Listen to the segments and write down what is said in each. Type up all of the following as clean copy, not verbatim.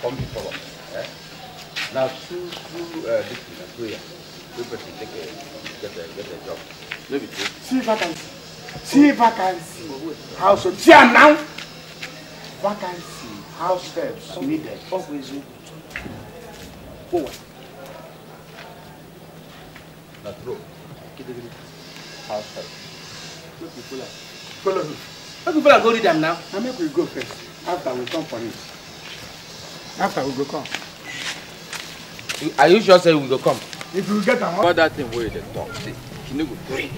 come forward. Now, through this prayer, we person get a job. Maybe two. See vacancy. See vacancy. House of Tia now. Vacancy. House helps needed. Uwaezoke. Not true. House help. Follow me. Let people go read them now. I make we go first. After we come for it. After we go come. Are you sure say we go come? If we get About that thing where they talk, see, you know, go pray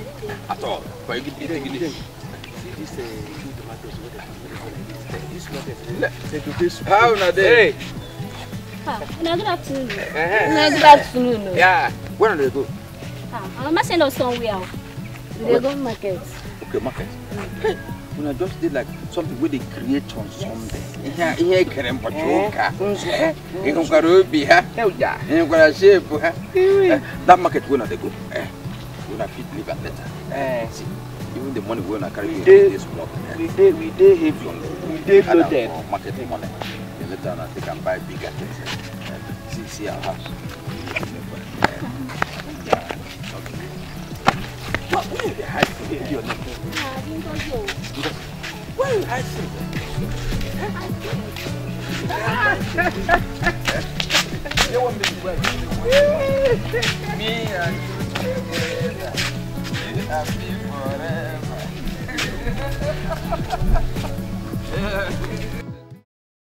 at all. But you get it. See this tomatoes, this How now they? Good afternoon. Good afternoon. Yeah. Where do they go? I'm not saying somewhere. They go market. Okay, market. When I just did like something where they create on something. Here, can pachoka. You can go be here. You can shape. That market where they go. When I fit live at better. See, even the money when I carry this work. We day heavy. We day loaded. Market money. Later on, they can buy bigger things. See our house. What will you hide from your neck? Why you hide from you want me to work? Me and you happy forever.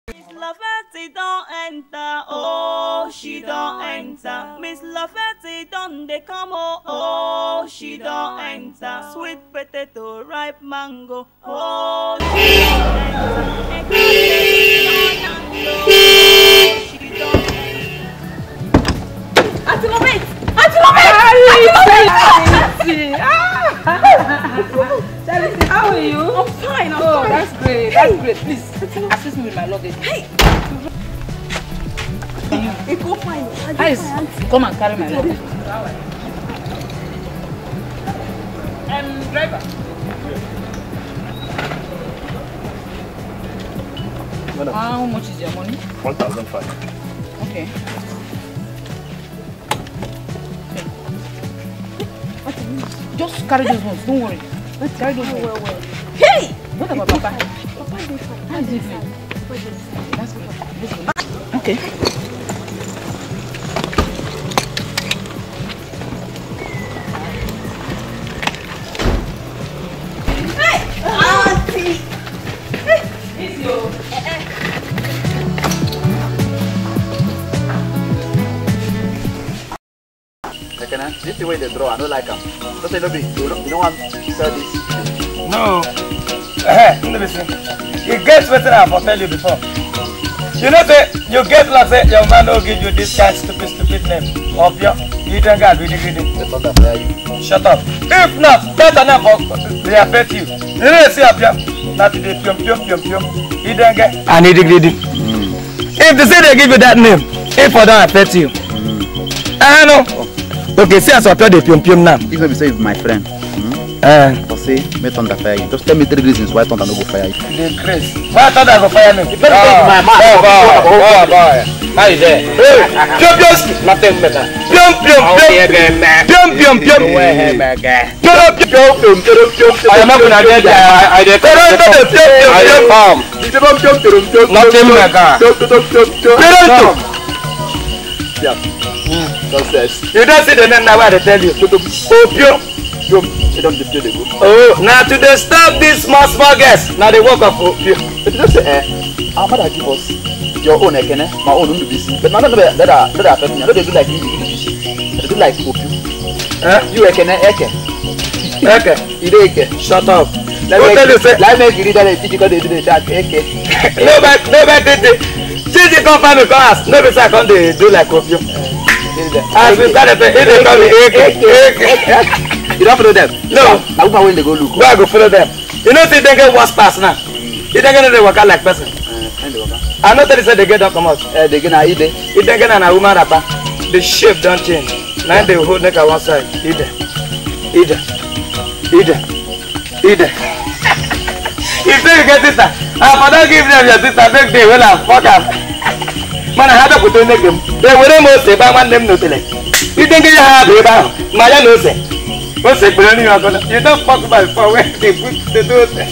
Miss Lafette don't enter, oh she don't enter. Miss Lafette don't they come, oh she don't enter. Sweet potato, ripe mango, oh she don't enter. She don't enter. Auntie Moment! How are you? I'm fine, I'm Oh, fine. that's great. That's great. Please assist me with my luggage. Hey! Go fine. Guys, come and carry my luggage. Driver. How much is your money? 1,500. Okay. Just carry those ones, don't worry. Let's carry those ones. Hey! What about Papa? Papa is fine. How is he doing? That's good. Okay. Auntie! It's your... This is the way they draw. I don't like them. Don't say no big. You don't want to sell this. No. Listen. You get what I have tell you before. You know that you get like say your man will give you this kind of stupid name of your you don't get really. Shut up. If not, better enough they affect you. You know see up here. Not the pium. You don't get and if they say they give you that name, if I don't affect you. I know. Okay, see as I tell the pium now. If you say it's my friend. For say, me thunder fire you. Just tell me 3 reasons why thunder no go fire you. The grace. Why thunder go fire me? Let me take my mask. Oh boy. How is that? Hey, pium. Nothing better. Pium. I am not gonna get that. I farm. Nothing you don't see the name now where they tell you. Opium. They don't display the good. Oh, now to they stop this small guests. Now they walk up opium. But you just say, our mother give us your own ekene, my own BBC. But none of them that are affecting you. They do like BBC. They do like opium. You ekene eke. Eke. Shut up. Let me read that they teach you because they do the chat eke. Nobody. Since you come from the class, nobody say come they do like opium. As we started, they call me eke. You don't follow them? No. I will when they go look. No, I go follow them. You know, see, they get worse pass now. You don't get they work out like person. I know that they said they get don't come out. They get eat it. If they get a woman rapper, the shape don't change. Now they hold neck at one side. Eat it. You say you get sister. I for don't give them your sister, make they will have fuck up. Mana ha bịakwute nne gị m. Ewere m ose ebe nwanne m n'otele. Ide ndị ha bụ ebe ahụ, ma ya na ose. Ose kpere n'ihi ọzọ. You don't fuck my phone where they put the ose.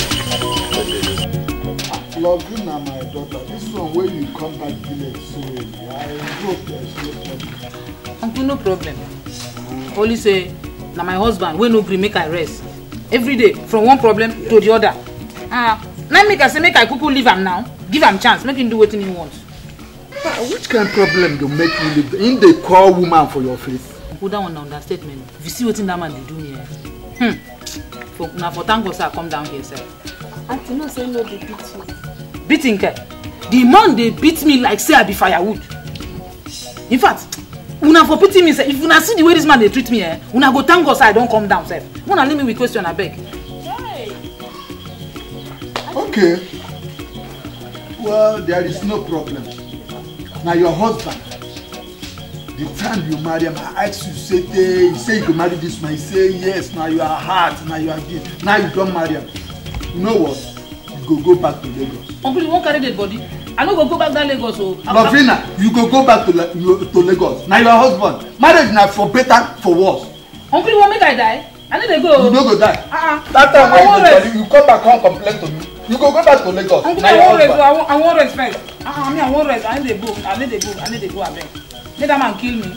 Lovina, my daughter, this one where you come back village so I hope there's no problem. Uncle, no problem. Only say, now my husband, we no agree make I rest. Every day, from one problem to the other. Now make I say, make I kuku leave him now. Give him chance, make him do what he wants. Which kind of problem do make you leave? In the call woman for your face? Uncle, that one understatement. If you see what that man they do here. Now for thank God, sir, come down here, sir. Auntie, no say no, they beat you. Beating her. The man they beat me like say I be firewood. In fact, una for pity me, sir. If una see the way this man they treat me, una go thank God, sir, I don't come down, sir. Una leave me with question, I beg. Hey. Okay. Well, there is no problem. Now your husband, the time you marry him, I ask you, you say you can marry this man, you say yes, now you are hard, now you are this, now you don't marry him. You know what? You go back to Lagos. Uncle, you won't carry that body. I don't go back to Lagos. So Lovina, you go back to Lagos. Now your husband. Marriage now for better, for worse. Uncle, you won't make I die? I need to go. You don't go die. That time when you come back home complain to me. You go back to Lagos. Uncle, I won't rest first. I won't rest. I need to go. I need to go. I beg. Let that man kill me.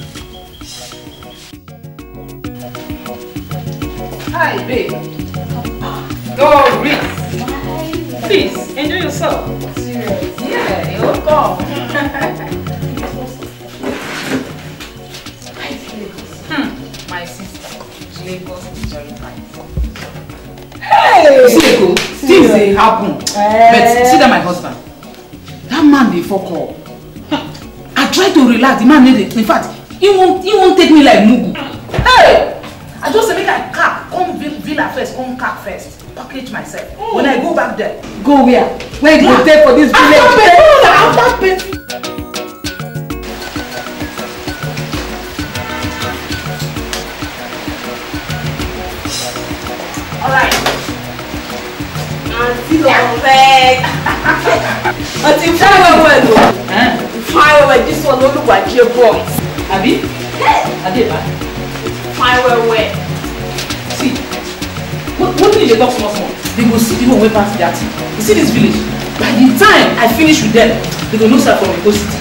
Hi, babe. Go, Reese. Please, enjoy yourself. Serious? Yeah, you're welcome. My sister, Lagos is very nice. Hey! See, things they happen. But see that my husband, that man they fuck up. I try to relax, the man need it. In fact, he won't take me like Mugu. Hey! I just say make I come villa first, come cack first. Package myself. When I go back there, go where? Where you go take for this village? After pay. Alright. Auntie Lovek. Auntie fire well. This one don't look like your boys. Abi? Adeba. Fire well. See. What do they talk small? They go see people way past their team. You see this village? By the time I finish with them, they go know start from Ego City.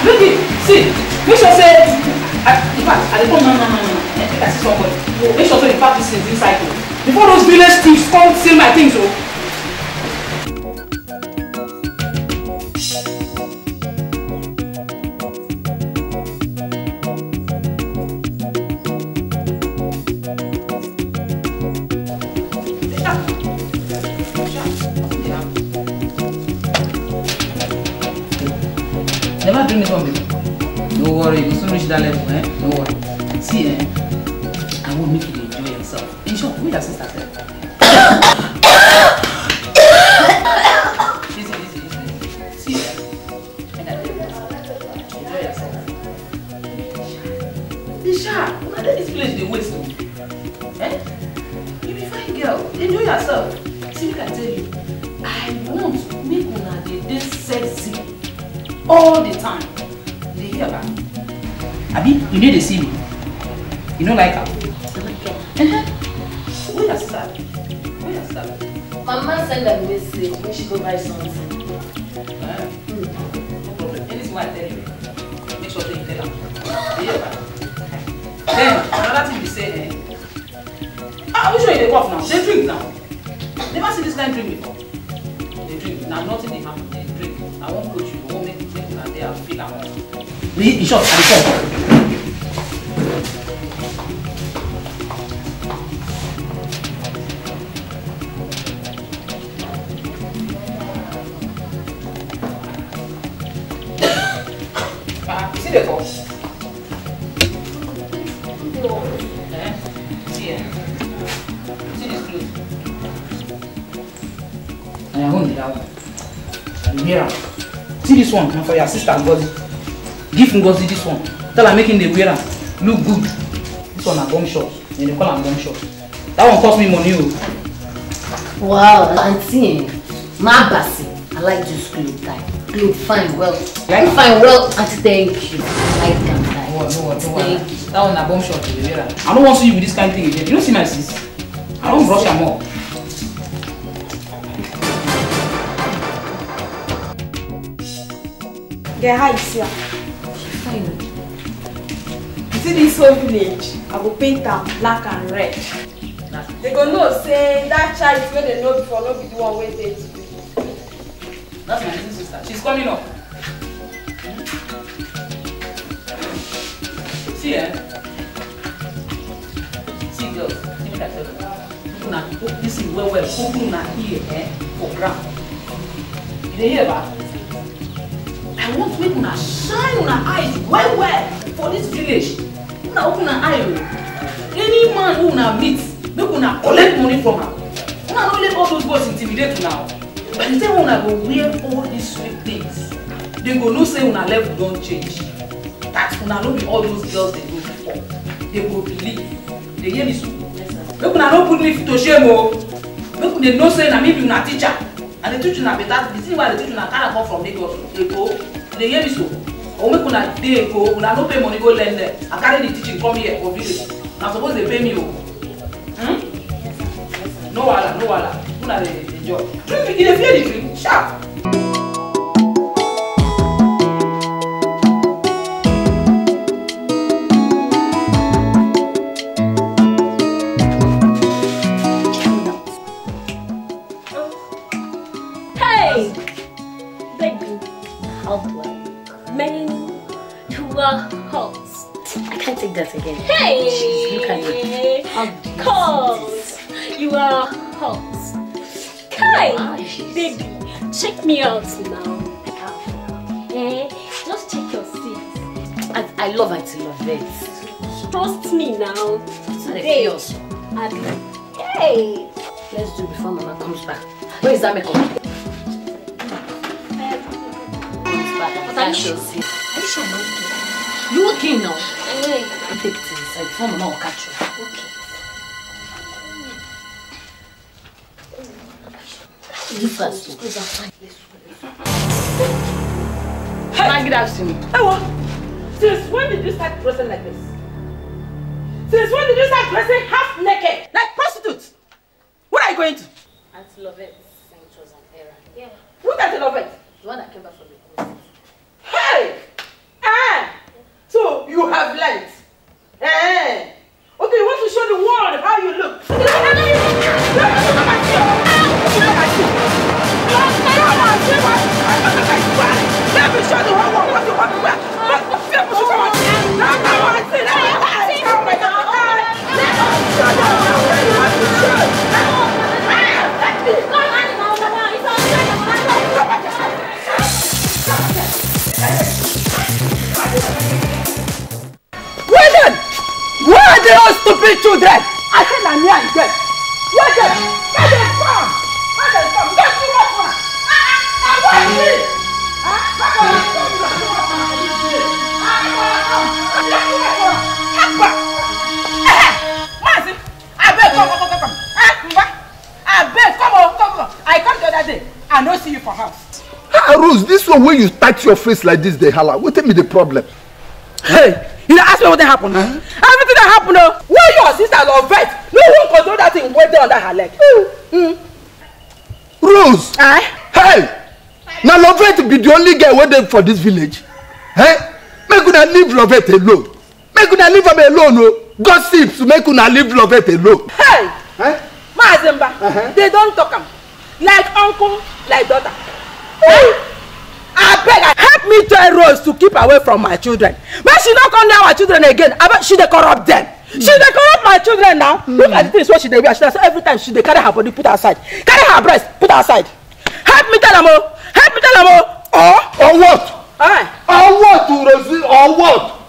Baby, see, make sure say, in fact, I don't know, I think I see somebody. Make sure say the fact is inside. Before those village thieves come steal my things, Never bring it home, baby. Don't worry, you will soon reach that level, Don't worry. See, I will make you enjoy yourself. In short, wait your sister said. Easy. See, enjoy yourself. Isha, what is this place they waste? You be fine, girl. Enjoy yourself. See, I tell you, I want to make una this sexy. All the time. They hear that? Abi, you need to see me. You don't like her? I like her. Where does that? Mama sent a message when she go buy something. No problem. This is what I tell you. Make sure that you tell her. They hear that? Then, another thing we say, which way they walk now? They drink now. Never see this kind of drink before. They drink. Now nothing they happen. They drink. I won't coach you. I won't make you that they are feel around. In short, I said. See the cup? See this clothes? I am only that one. You hear her? See this one, and for your sister Ngozi. Give Ngozi this one. Tell her making the wear look good. This one a bomb shot. And they call her bomb shot. That one cost me money. Wow, auntie, my basi. like this glue tie. Glue fine well. Like fine well. And thank you. I like them tie. No. Thank you. That one a bomb shot. I don't want to see you with this kind of thing again. You don't see my sis. I don't brush them up. Yeah, how you see her? She's fine. You see this whole village? I will paint them black and red. They go know say that child where they know before not be the one where they today. That's my little sister. She's coming up. See, see, girls. Let me tell you. This is well. Open na ear, for ground. You hear about? I want to make una shine una eyes well for this village. Una open una eye. Any man who una meet, make una collect money from her. Una don't let all those boys intimidate you now. By the time una go wear all these sweet things, they go know say una level don't change. That una no be all those girls they do before. They go believe. They hear me so. Make una no put me to shame o. Make una know say na me be una teacher. And they teach you na better. The thing why they teach you na carry come from Lagos. They go. They hear me so. Or make una dey go. Una no pay money go learn there. I carry the teaching come here for village. Now suppose they pay me o. No wahala. Una dey enjoy. Drink it, dey fear the drink. Sharp. I can't take that again. Hey! Look at me. Cause you are hot. Hi, baby, check me out now. Just check your seat. I love it, love it. Trust me now. Today, hey! Let's do it before Mama comes back. Where is that makeup? But I shall see. Are you sure I'm okay? You okay now? Hey. Take it inside before Mama will catch you. Okay. You first. Hey, good afternoon. Hey, what? Since when did you start dressing like this? Since when did you start dressing half naked, like prostitutes? Where are you going to? Auntie Lovette saying it was an error. Yeah. Who's Auntie Lovette? The one that came back from the coast. Hey! So you have learned. Okay, you want to show the world how you look. Let me show the whole world what you want to wear. Where are those stupid children? I said I'm here again. Where them? Where them from? Where them from? Get to what one? Where is it? I come the other day. I don't see you for house. Rose, this one where you touch your face like this, they holla. What tell me the problem? Hey, you ask me what happened. Everything that happened, where your sister Lovette, no one control that thing way under her leg. Rose, hey, now Lovette be the only girl waiting for this village. Hey, make una leave Lovette alone. Make una leave her alone. No gossips, make una leave Lovette alone. Hey, Mazemba, they don't talk am like uncle, like daughter. I beg, help me tell Rose to keep away from my children. But she not come near our children again. I bet she dey corrupt them. She dey corrupt my children now. Look at the things what she dey wear. She dey every time she dey carry her body, put her aside. Carry her breast, put her aside. Help me tell them all. Help me tell them all. Or what? Or what, Rosie? Or what?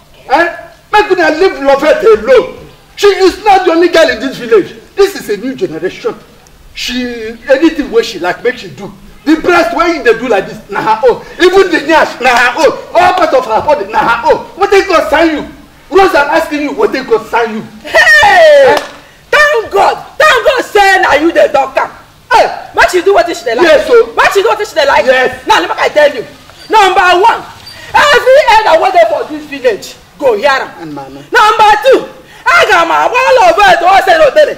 Make una leave Lovette alone. She is not the only girl in this village. This is a new generation. She anything where she like make she do. The breast when they do like this, na her own. Even the nyash, na her own. All part of her body, na her own. What they go sign you? Rose, I'm asking you, what they go sign you? Hey! Thank God say now you the doctor. Hey, what she do what she like? Yes, so. What What you don't teach the like? Yes. Now, let me tell you. Number one, every elder waiting for this village, go hear him. Number two, I got my wall of it.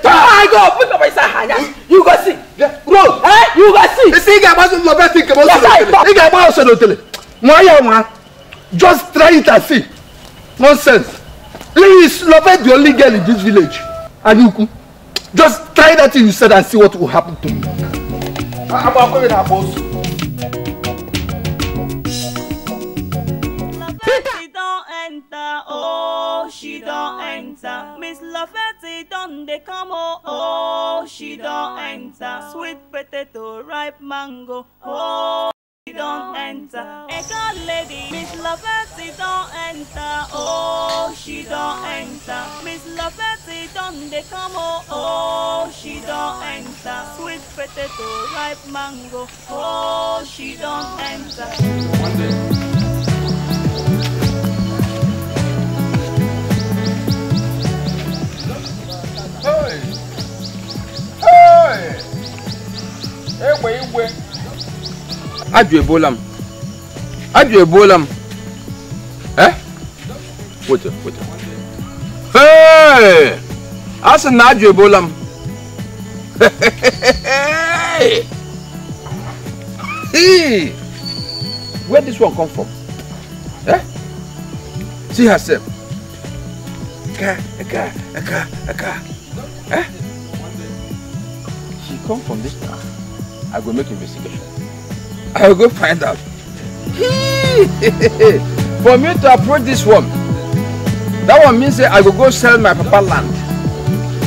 I go put up my hand. You go see. Bro, you go see. You see, just try it and see. Nonsense. Please, Lovett the only girl in this village. And you just try that thing you said and see what will happen to me. I'm going to have boss. Oh, she don't enter. Miss Lovett don't they come? Oh, she don't enter. Sweet potato, ripe mango. Oh, she don't enter. A god lady, Miss Lovett don't enter. Oh, she don't enter. Miss Lovett don't they come? Oh, she don't enter. Sweet potato, ripe mango. Oh, she don't enter. One day. Hey! Hey! Ewe. Aju ebolam. Eh? Wait. Hey! Asa na aju ebolam. Hey! Where this one come from? Eh? See herself. Aka. Eh? She come from this town. I go make investigation. I will go find out. For me to approach this one, that one means I will go sell my papa land.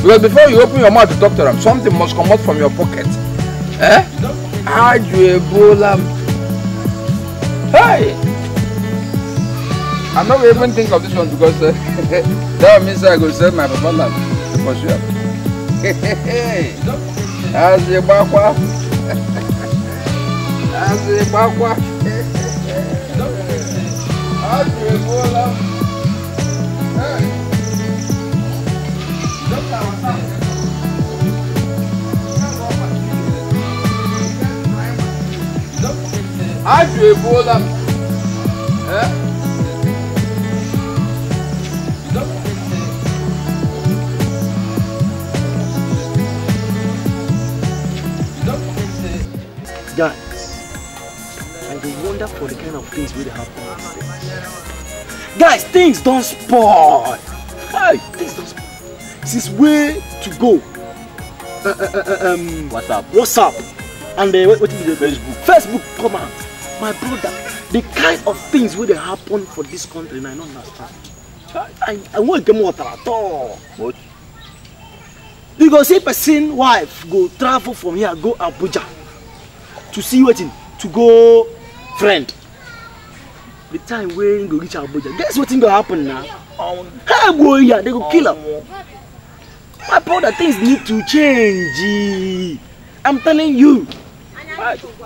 Because before you open your mouth to talk to them, something must come out from your pocket. Eh? Hey! I'm not even think of this one because that means I go sell my papa land to pursue him. Hey! As a bakwa. Guys, and they wonder for the kind of things really happen these days. Guys, things don't spoil. Hey, things don't spoil. This is way to go. WhatsApp, and what is it? Facebook comment. My brother, the kind of things will happen for this country, and I don't understand. I won't get more at all. What? You go see person wife go travel from here, go Abuja to see wetin, to go friend. The time when you go reach Abuja, guess what thing go happen now? Hey boy, yeah, they go kill her. My brother, things need to change. I'm telling you,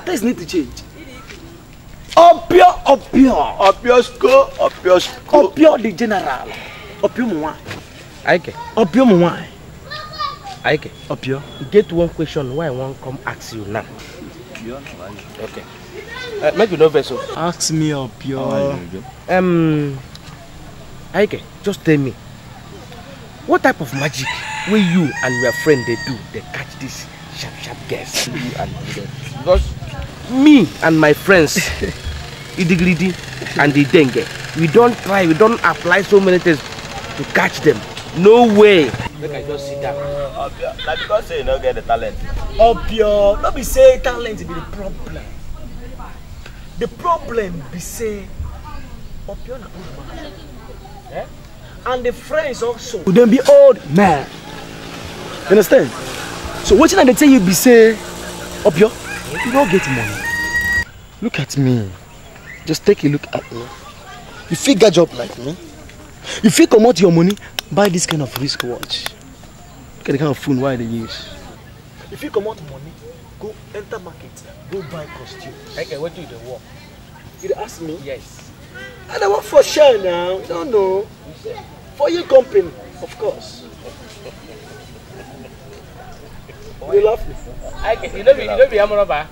things need to change. Opio the general. Opio Mwa. Opio Mwa. Opio, get one question why I won't come ask you now. Okay. Make you know vessel. Ask me Opio. Just tell me. What type of magic will you and your friend they do? They catch this sharp guess. Because me and my friends, Idigridi and the Dengue, we don't apply so many things to catch them. No way. Make I just sit down. Now because you don't get the talent. Opio, not be say talent be the problem. The problem be say Opio na old man. Eh? And the friends also would then be old man. You understand? So what they tell you be say Opio, you don't get money. Look at me. Just take a look at me. You figure job like me. You feel come out your money, buy this kind of wristwatch. Look at the kind of phone why they use. If you come out money, go enter market, go buy costume. Okay, what do you work? You ask me? Yes. And I work for Shell now. You don't know. For your company, of course. You laugh me. You know be Amoroba.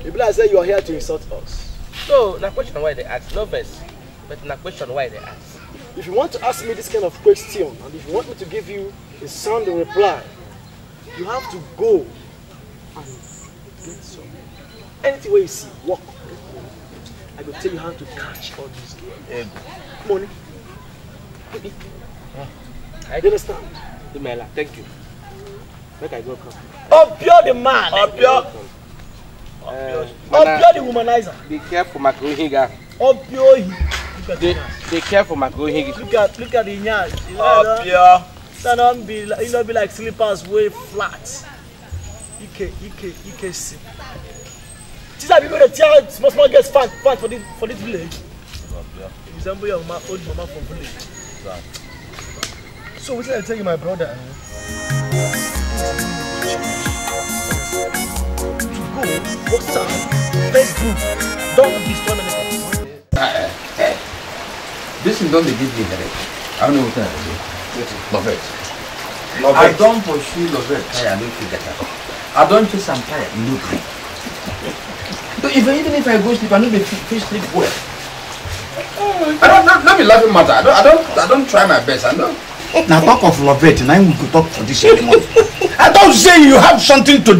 People are saying you are here to insult us. No, na question why they ask. No verse, but na question why they ask. If you want to ask me this kind of question, and if you want me to give you a sound reply, you have to go and get some. Anything where you see, walk. I will tell you how to catch all these money. You understand? Dumela, thank you. Make I go come. Obio the man. Obio the womanizer. Be careful, Makuhiga. Obio. Be careful, Makuhiga. Look at the yarn. Obio. Don't be like slippers way flat. You can see. These are people that tear small girls fat for this village. Resemble your old mama from village. So what did I tell you, my brother? To go, WhatsApp, Facebook, don't destroy anything. This is don't give me headache. I don't know what I do. Love it. I don't pursue love it. I don't forget that. I don't chase some tired. No great. Even if I go sleep, I don't be sleep well. I don't be laughing matter. I don't try my best. I know. Now talk of Lovett, and I will talk for this anymore. I don't say you have something to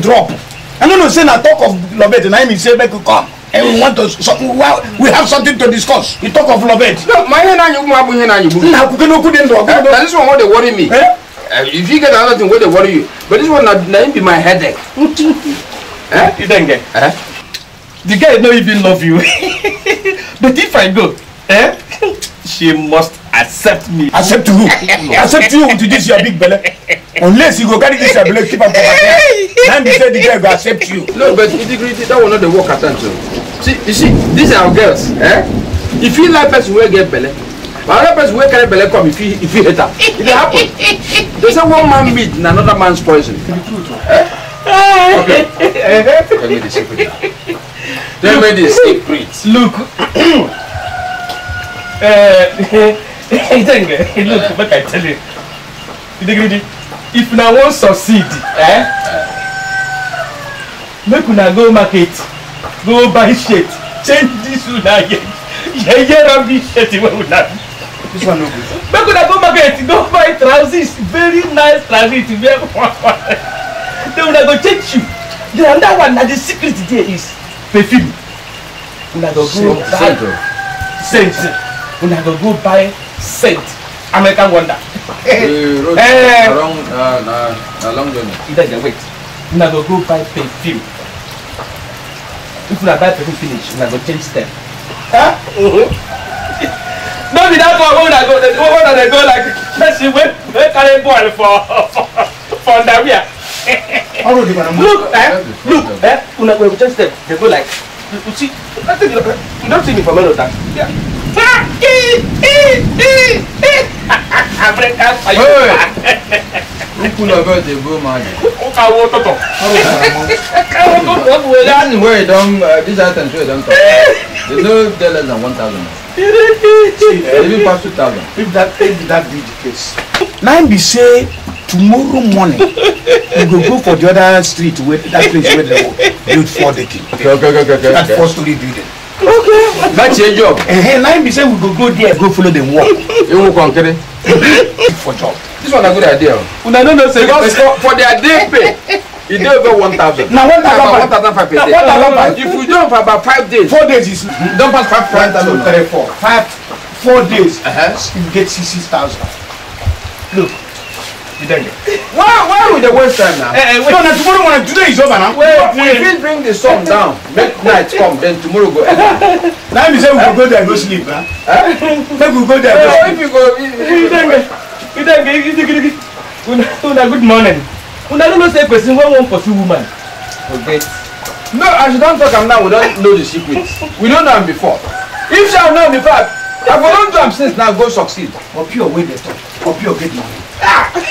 drop. I don't know say now talk of Lovett, and I will say make you come. And we want to we have something to discuss. You talk of Lovett. No, my hand and you now this one what they worry me. If you get another thing, what they worry you. But this one not be my headache. You don't get. The guy don't even love you. But if I go, she must accept me. Accept who? Accept you to this your big belly. Unless you go carry this your belly, keep on and be said the guy will accept you. No, but integrity that will not the work attention. See, you see, these are our girls. If you like person will get belly, but another person will carry belly come if you hate her. It will happen. There's a one man meat and another man's poison. Okay. Tell me the secret now. Tell me the secret. Look. Look, what I tell you. If you want to succeed, make una go market, go buy shit, change this una again. This one no good. Make una go market, go buy trousers, very nice trousers to wear. Then una go change you. The other one, the secret there is perfume. Una go go buy scent. Una go go buy scent. American Wonder. Long journey. Wait. Una go buy perfume. If una buy perfume finish, una go change them. No be that one when I go like person wey carry ball for underwear. Look, una go change them. They go like, you see, I think you don't see me for Melota. Yeah. Where this item show don't talk. There's no less than 1,000. Even past 2,000. If that be the case. Now be say tomorrow morning we go for the other street where that place where they build 4 decking. Okay. That 4-story building. Okay. That's your job. Now be say we go there, go follow them work. You won't conquer for job. This one a good idea. Una no know say because for their day pay, you do over 1,000. Now 1,500 per day. If we do for about 5 days, 4 days is don't pass 5,000. 4 days. You get 60,000. Look. Why would they waste time now? No, tomorrow morning. Today is over now. If you bring the sun down, make night come, then tomorrow go. Now you say we go there and go sleep, huh? Make we go there. If you go, good morning. Una don't say person when one pursue woman. Okay. No, as you don't talk am now, we don't know the secrets. We don't know them before. If you know before, I don't do them since now go succeed. Or pure way they talk. Or pure get money.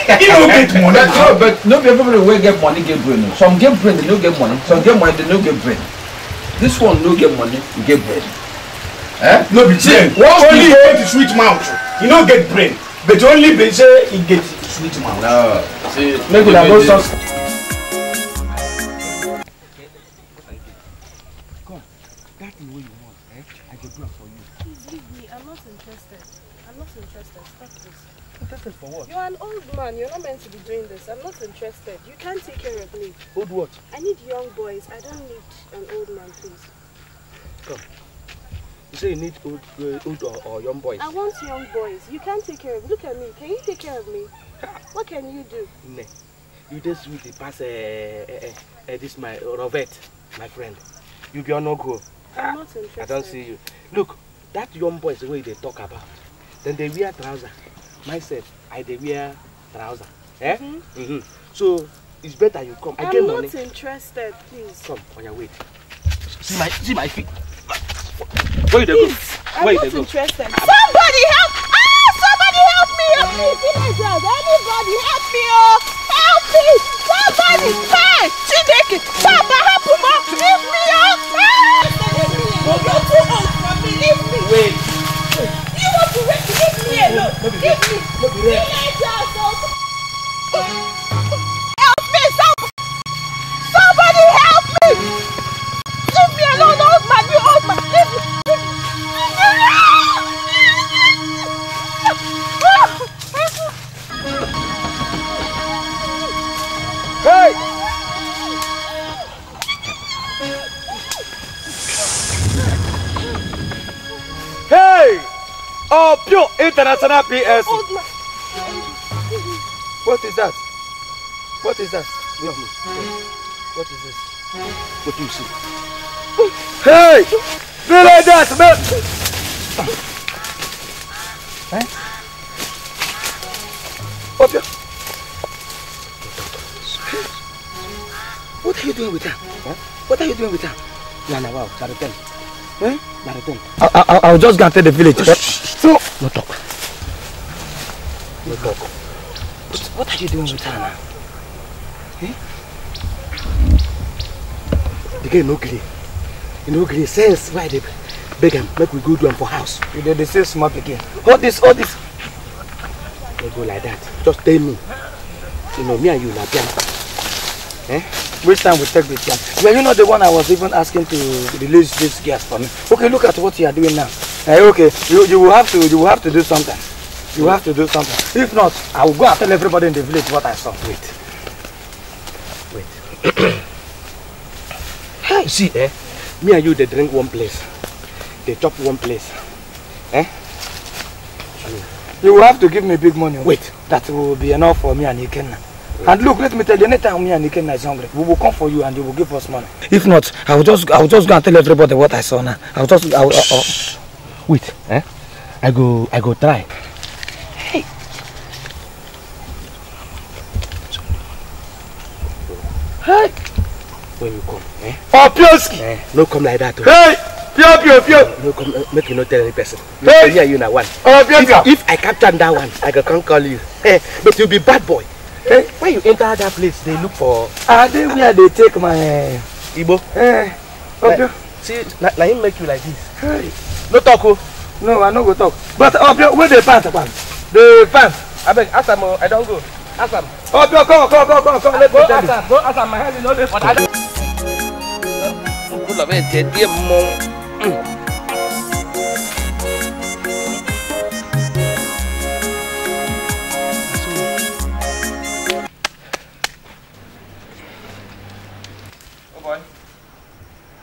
You don't get money. But no everybody will get money, get brain. Some get brain, they don't get money. Some get money, they don't get brain. This one no get money, you get brain. No be change. Only get sweet mouth. You don't get brain. But only be say you get sweet mouth. No. See, make una go Interested for what? You're an old man. You're not meant to be doing this. I'm not interested. You can't take care of me. Old what? I need young boys. I don't need an old man, please. Come. You say you need old or young boys? I want young boys. You can't take care of me. Look at me. Can you take care of me? What can you do? Nah. You just with the pass this my Robert, my friend. You get no go. I'm not interested. I don't see you. Look, that young boys the way they talk about. Then they wear trouser. Myself, they wear trouser. Eh? So it's better you come. I get money. I'm not interested, please. Come, on your way. See my feet. Where you go? I'm not interested. Somebody help! Somebody help me! Villagers, anybody help me! Help me! Somebody! Hey! Dikeh! Papa, help me! Leave me! You're too old for me. Leave me! Wait. You want to wait? Leave me alone. Leave me! Villagers! Help me! Somebody help me! Leave me alone, old man! You old man! Leave me! Hey! Hey! Oh, pure international PLC. What is that? What is that? What is this? What do you see? Hey! Villagers, man! Eh? Oh, pure. What are you doing with her? Huh? What are you doing with her? Lana, wow, Charatan. Eh? Charatan. I'll just go and tell the village. So, no talk. No talk. What are you doing with her now? Eh? The girl no gree. You know, gree sense why they beg him, make we go do him for house. You did the same smart again. All this. They go like that. Just tell me. You know, me and you na piano. Eh? Which time we take the chance? Were you not the one I was even asking to release this gas for me? Okay, look at what you are doing now. Okay, you will have to do something. You have to do something. If not, I will go and tell everybody in the village what I saw. Wait. Hey, see, me and you they drink one place. They chop one place. Eh? You will have to give me big money. Wait. That will be enough for me and Ikenna. And look, let me tell you, anytime me and Ikenna is hungry, we will come for you and you will give us money. If not, I will just go and tell everybody what I saw now. Wait, I go try. Hey. Hey. When you come, Oh, Pioski! No come like that. Hey! Pio! No come, make you not tell any person. Hey! Here you now one. Oh, Pio! If I capture that one, I can call you. Hey, but you'll be bad boy. Hey, when you enter that place, they look for. Are they where they take my Igbo? Okay. See, let him make you like this. Hey. No talk, No, I no go talk. But where the pants? The pants. I beg, ask him. I don't go. Ask him. Come. Let go ask him. Go ask him. My hand is not there. But I don't. Good love, dear mom.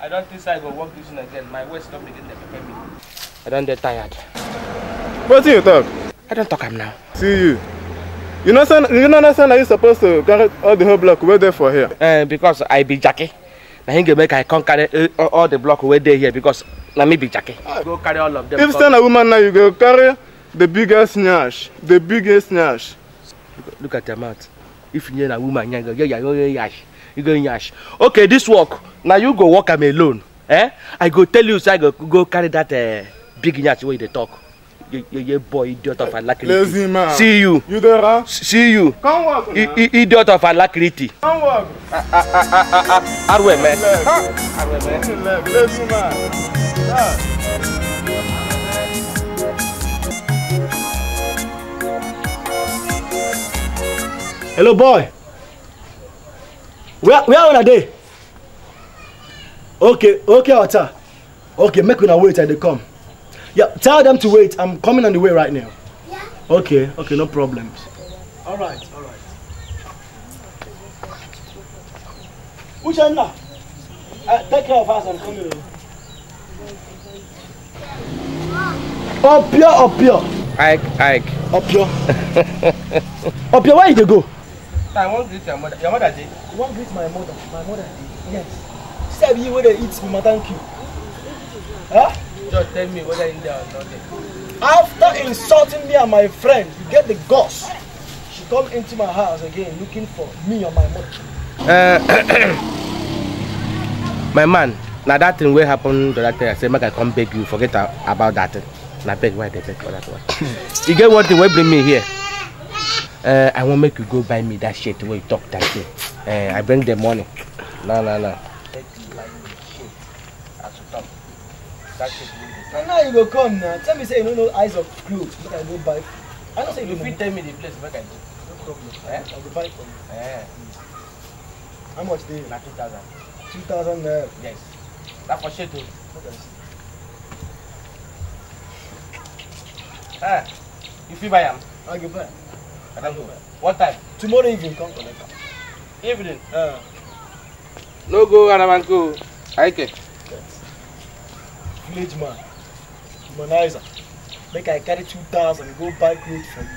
I don't think I will work this one again. My waist don't begin to prepare me. I don't get tired. What do you talk? I don't talk him now. See you. You know, son, you understand that you're supposed to carry all the whole block way there for here? Because I be Jackie. I think make I can't carry all the block way there here because let me be Jackie. Go carry all of them. If stand a woman now, you go carry the biggest nyash. The biggest nyash. Look at your mouth. If you're a woman, you go yash. You go yash. Okay, this work. Now you go walk am alone. I go tell you so I go carry that big nyash where they talk. You boy idiot of alacrity. Lazy man. See you. You there? See you. Come walk. Idiot of alacrity. Come walk. Arwe man. Lazy man. Hello boy. Where are they? Okay, Otta. Okay, make una wait till they come. Yeah, tell them to wait. I'm coming on the way right now. Yeah. Okay, no problems. All right. Uchenna, take care of us and come here. Opio. Ike. Opio, where you go? I won't greet your mother. Your mother did? You won't greet my mother. My mother did. Yes. She said you whether eat me, thank you. Huh? Just tell me whether in there or not there. After insulting me and my friend, you get the guts. She come into my house again looking for me or my mother. My man, now that thing will happen the other day. I said, make I come beg you, forget about that thing. Now beg, why they beg for that one? You get what thing will bring me here? I won't make you go buy me that shit where you talk that thing. I bring the money. No. And now you go come now. Tell me say you don't know eyes of clothes. Make I go buy. I don't say you fit tell me the place where I go. No problem. I will buy for you. How much do you? Like 2,000. 2,000 naira. Yes. That's for shit too. You feel buy them? I'll give buy. I don't go. What time? Tomorrow evening, come collect them. Evening? No go, Anamanko. Okay. Village man. Womanizer. Make I carry 2,000 and go buy clothes for you.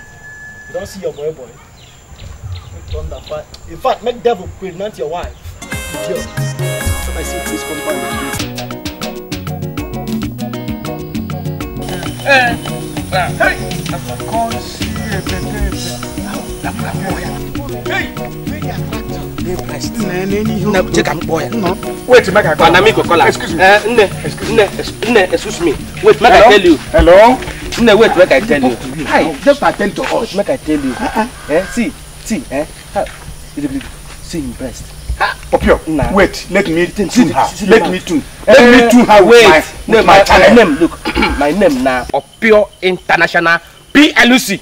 You don't see your boy. Make thunder fight. In fact, make devil pregnant your wife. Idiot. Come I see this compound. Hey! Wait, make I call. Excuse me. Wait, make I tell you. Hello? Wait, make I tell you. Hi, just attend to us. Make I tell you. See, see him breast. Opio, wait, let me tune her. Let me tune her. Wait, my name, look, my name now, Opio International PLC.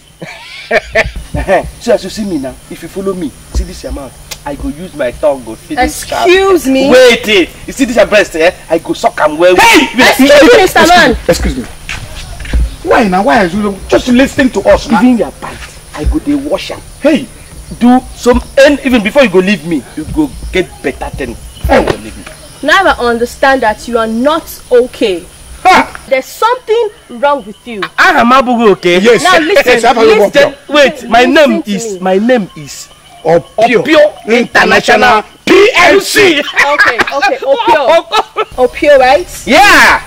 So as you see me now, if you follow me, see this amount, I go use my tongue, go feed this cow. Excuse me. Wait, you see this your breast, I go suck and well. Hey! Excuse me, Mr. Man. Excuse me. Why now? Why are you just listening to us now? Even your pants, I go dey wash them. Hey! Do some, and even before you go leave me, you go get better thing. Leave me. Now I understand that you are not okay. There's something wrong with you. I'm okay. Yes. Now listen. Wait, my name is Opio International PLC. Okay, Opio, right? Yeah.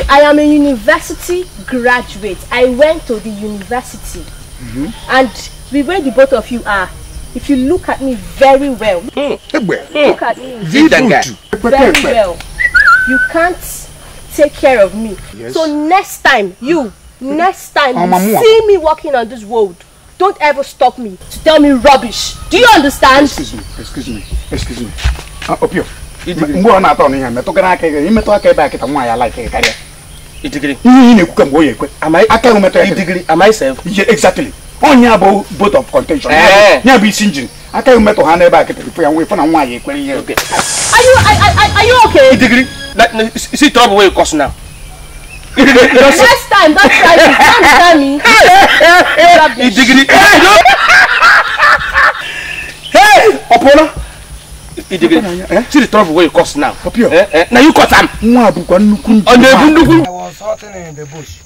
I am a university graduate. I went to the university, and the way the both of you are, if you look at me very well, look at me very well, you can't take care of me. Yes. So next time you see me walking on this road, don't ever stop me to tell me rubbish. Do you understand? Excuse me. Opio. Am I safe? Yeah, exactly. On your boat of contention. Yeah, be singing. I can't metal hand back at the way for a while. Okay. Are you okay? See trouble where you cause now. Next time, don't try to understand me. Hey, Opona. See the trouble where you cause now. Now you cause him. I was hunting in the bush.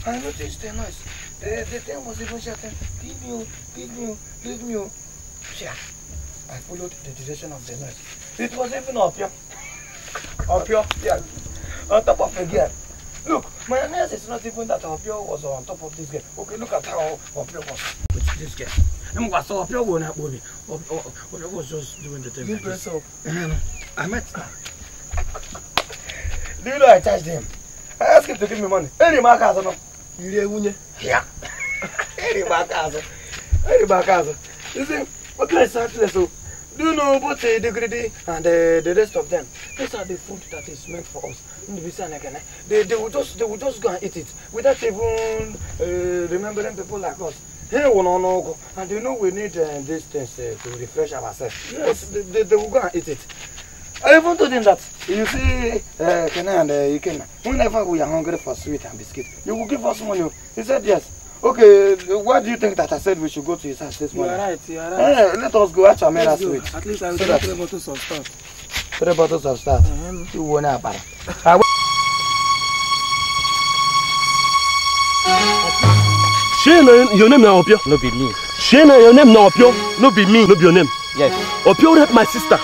I noticed the noise. The thing was even shouting, leave me. Yeah. I followed the direction of the noise. It was even up here. Yeah. On top of a girl. Look, my nurse is not even that Opio was on top of this girl. Okay, look at how Opio was with this girl. And what so Opio won't have me. Opio was just doing the thing. You press up. I met him. Do you know I charged him? I asked him to give me money. Any markers or no? Yeah. Any markers. You see, what can I start so? Do you know about the degree and the rest of them? These are the food that is meant for us. They will just go and eat it without even remembering people like us. Hey, and you know we need these things to refresh ourselves. Yes, they will go and eat it. I even told him that you see, Kena and Ikena, whenever we are hungry for sweet and biscuit, you will give us money. He said yes. Okay, why do you think that I said we should go to his house this morning? You are right. Let us go. Actually, I made us. At least I'll get 3 bottles of stuff. 3 bottles of stuff. You won't have it. Shane, your name now, Opio? No be me. Shane, your name now, Opio? No be me. No be your name. Yes. Opio raped my sister.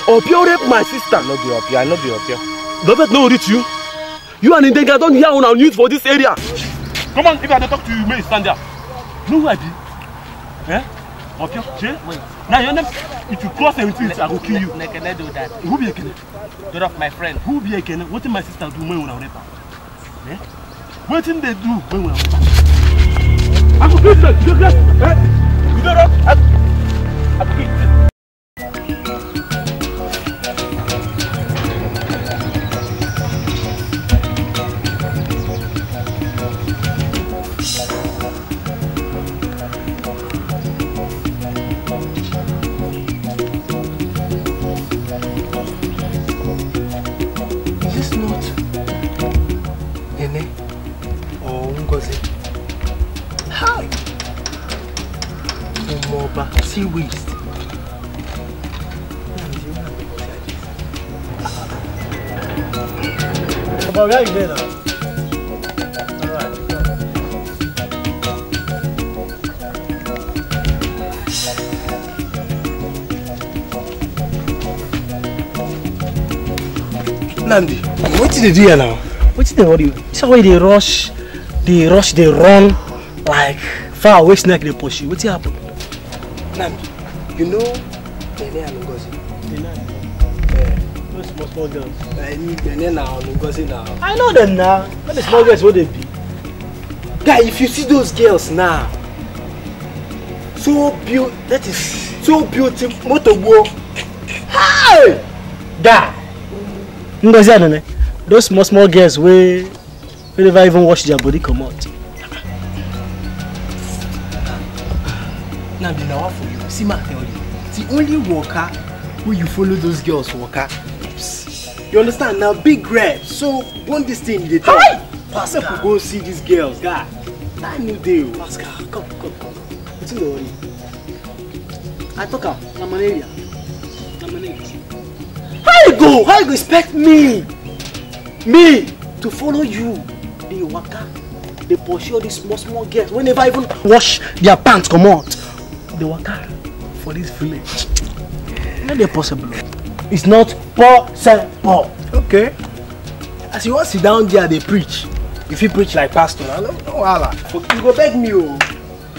Opio raped my sister. No be Opio. I no be Opio. Government no reach you. You and Ndenga don't hear on our news for this area. Come on, if I don't talk to you, you may stand there. No, I did. Eh? Opio, Shane? Wait. Now your name, if you cross 17, I will kill you. I cannot do that. Who be a kene? Get off my friend. Who be a kene? What did my sister do when we were raped? Eh? What did they do when we were raped? I will kill them. You don't know? I will kill them. Sea waste. About where you there now? Alright, Nandi, what did they do here now? what did they worry? So why they rush, they run like far away snake they push you. What happened? Nandi, you know Nene and Ngozi? Those small girls. I need Nene now and Ngozi now. I know them now. What the small girls, what they be? Guy, if you see those girls now, so beautiful, that is so beautiful, motobo. Hi! Guy! Ngozi and Nene, those small girls we never even wash their body come out. Now, now for you. See, man, tell you. The only worker who you follow those girls worker. You understand? Now, big red. So, one this thing they tell. Pascal, go see these girls, guy. That new deal. Pascal, come. What's in the worry? I talk up. I'm an area. How you go? How you go expect me to follow you? They worker. They pursue all these small girls. We never even wash their pants come out. They work for this village. Not possible. It's not possible. Okay. As you want to sit down there, they preach. If you preach like pastor, no, you go beg me, oh.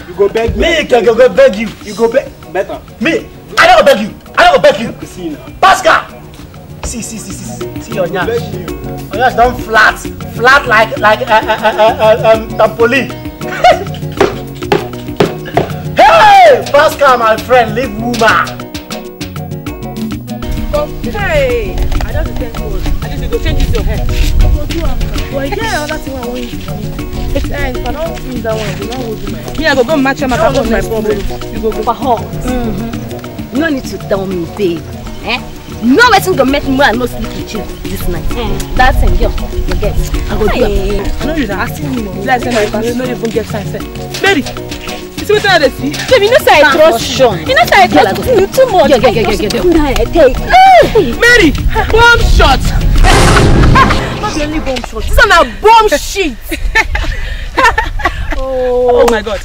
You go beg me. Me, I go beg you. You go beg better. Me, I don't beg you. See now. Pascal. See your nyash. Your nyash don't flat like trampoline. Hey, Pascal, my friend, leave woman. Hey, I just thank God. I just go change this your hair. Well, yeah, that's the one I want you to do. It's if I don't use that one, you don't hold my hair. Yeah, go match my problem. You go for her. You don't need to tell me, babe. You know what's gonna make me more and more sleep with you this night. That's it, girl. Forget. I go do it. I know you're asking me. That's why I don't even get time. Mary. You see what I see? Baby, you know say I trust you. You know say I trust you too much. Get. Mary, bomb shot. Not the only bomb shot. This is a bomb shit. Oh my God.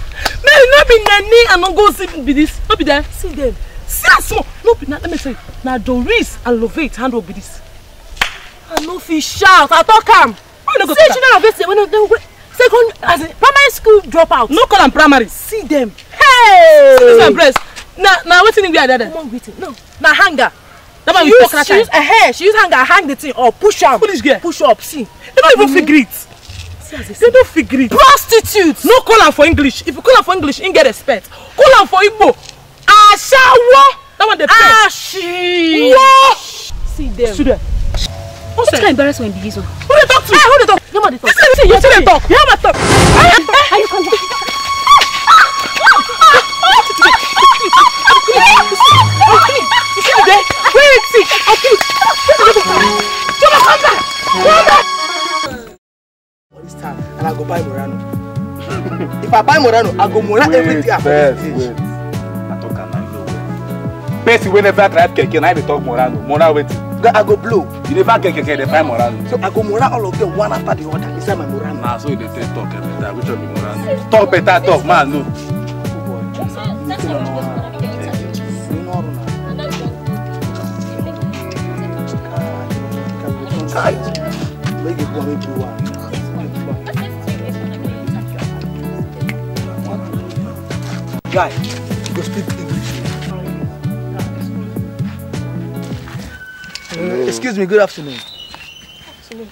Mary, not be Nani and not go see be this. Not be there. See them. See us so. No be now. Let me tell you. Now Doris and Lovate handle be this. I no fit shout. I talk am. See children of this when they second as in primary school dropout. No call them primary. See them. Hey! See this my breast. Now what's in there? Come on, waiting. No. Now hanger. She use a hair. She use hanger. Hang the thing or push up. Push up. See. They don't even figure it. They don't figure it. Prostitutes. No call them for English. If you call them for English, you get respect. Call them for Igbo. Ashawo. That one they pay. Ashi. See them. See them. What's kind of embarrassment be this one? Who they talk to? Hey, who they talk? Nobody talk. See, you see them talk. You have my talk. Are you come down? You see me there? Wait, see. I'll kill you. Come back. This time, and I'll go buy Morano. I go more everything. Wait. I talk am I know. Person wey never drive keke na dey talk Morano. Mora wetin? I go blow. You never get keke dey find Morano. So I go mora all of them one after the other inside my Morano. Nah, so you dey take talk every time. Which one be Morano? Talk better, talk man. No. Make it come into one. Guy, go speak English. Excuse me, good afternoon.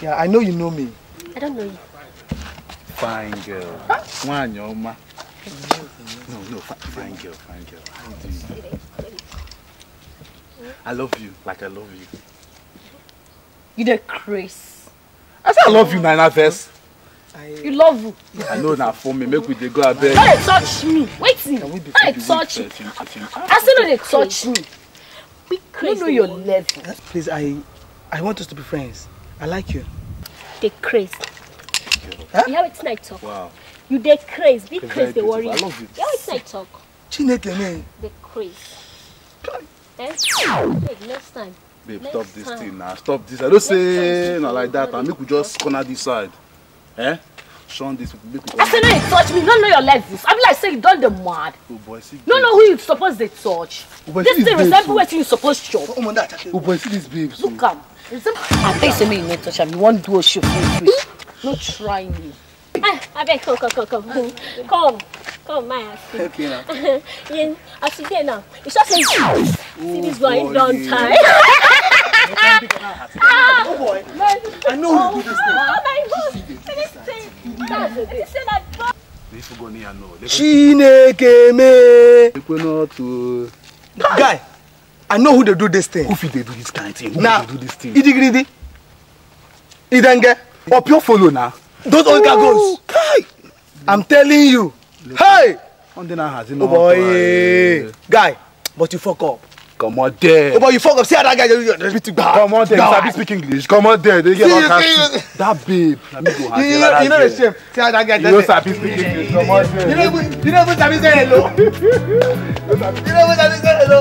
Yeah, I know you know me. I don't know you. Fine girl. One, your ma. No, fine girl. How you doing? I love you, like I love you. You the Chris. I say I love you, Nana first. You love who? I know now for me, make we dey go abeg. Don't touch me. Wait, don't touch me. I still know they touch me. Be crazy. You know your level. Please, I want us to be friends. I like you. They crazy. Huh? You have it tonight talk. Wow. You they crazy. Be crazy. They worry. I love you. You have it tonight talk. Chineke me. They crazy. Hey, next time. Babe, stop this thing now. Stop this. I don't say not like that. And make we just corner this side. Eh? Shun this. I say no, you touch me. You don't know your levels. I be like say you done the mad. Oh boy, see. No, who you supposed they touch. This thing resemble what you supposed to chop. Oh boy, see this babe. Look am. I think say me you no touch am. You want do a show for free. No try me. I beg, come, my ass. Okay now. Yeah, I see there now. It's just like see this one don't tie. Oh boy, I know who do this thing. Oh my God, this thing. That's it. This is that. If you go near, no. Chineke me. Guy, I know who they do this thing. Who fit they do this kind of thing? Who now, they do this thing? Idigridi. Idenge. Up your follow now. Those old goes. I'm telling you. Hey! Oh boy. Guy, but you fuck up. Come on there. Oh boy, you fuck up. See how that guy come on there. You sabi speak English. Come on there. They get that babe. Let me go you know the shame. See how that guy you don't sabi speak English. Come on there. You know even sabi say hello. You know even sabi say hello.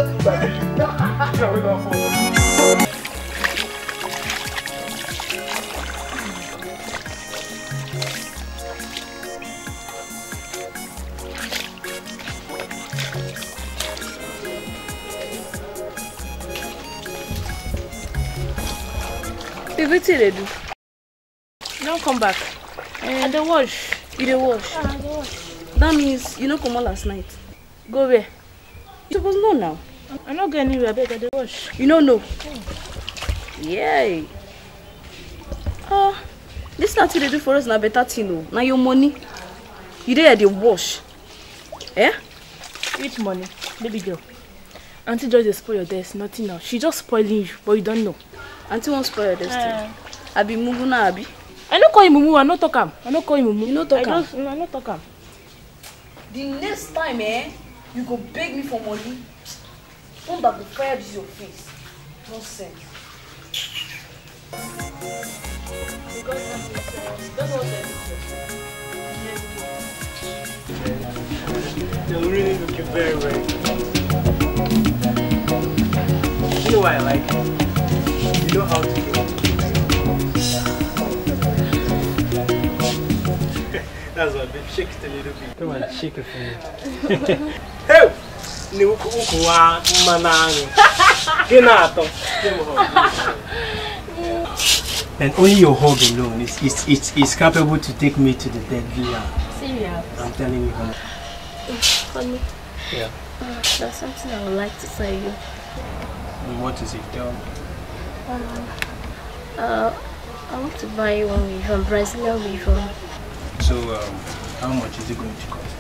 Wetin they do? You don't come back. They wash. You dey wash. That means you no come out last night. Go where? You suppose know now. I not go anywhere. I beg I dey wash. You don't know. Yay. This thing they do for us na better thing o. Na your money. You dey dey wash. Eh? Which money, baby girl? Auntie just dey spoil your desk. Nothing now. She just spoiling you, but you don't know. Auntie won't spoil your destiny. Abi mumu na abi. I no call you mumu. I no talk am. I no call you mumu. You no talk am. I no talk am. The next time, you go beg me for money. One that go fire this your face. No sense. You're really looking very, very good. You know why I like it? You know how to do it. That's what, babe. Shake it a little bit. Come on, shake it for me. Hey! And only your hug alone is capable to take me to the dead villa. Serious? I'm telling you, honey. Honey? Yeah. There's something I would like to say you. What is it? Tell me. I want to buy you one weave, Brazilian weave. So, how much is it going to cost?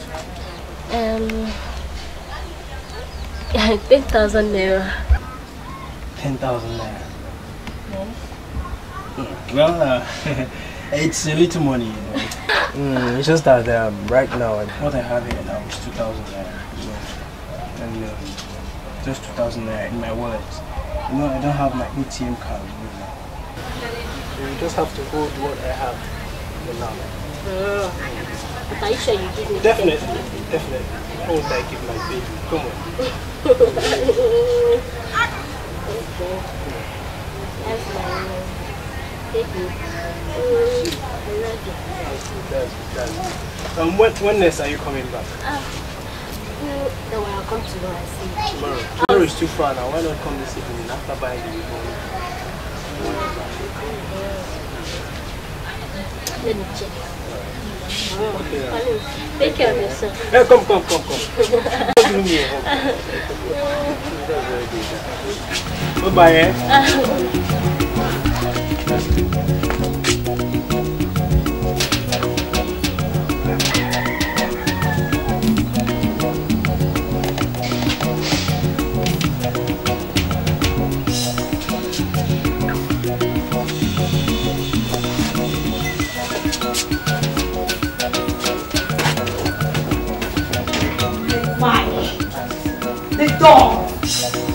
10,000 naira. 10,000 naira. Well, it's a little money, you know. It's just that right now, what I have here now is 2,000 naira. You know, and just 2,000 naira in my wallet. You know, I don't have my ATM card. You just have to hold what I have for now. But are you sure you give me? Definitely. How would I give my baby? Come on. Okay. That's my name. Take me. I love you. That's when next are you coming back? No, I'll come tomorrow and see you. Tomorrow is too far now. Why not come this evening after buying the morning? Let me check. Okay. Take care of yourself. Hey, come. Don't give me a hug. Bye-bye, eh?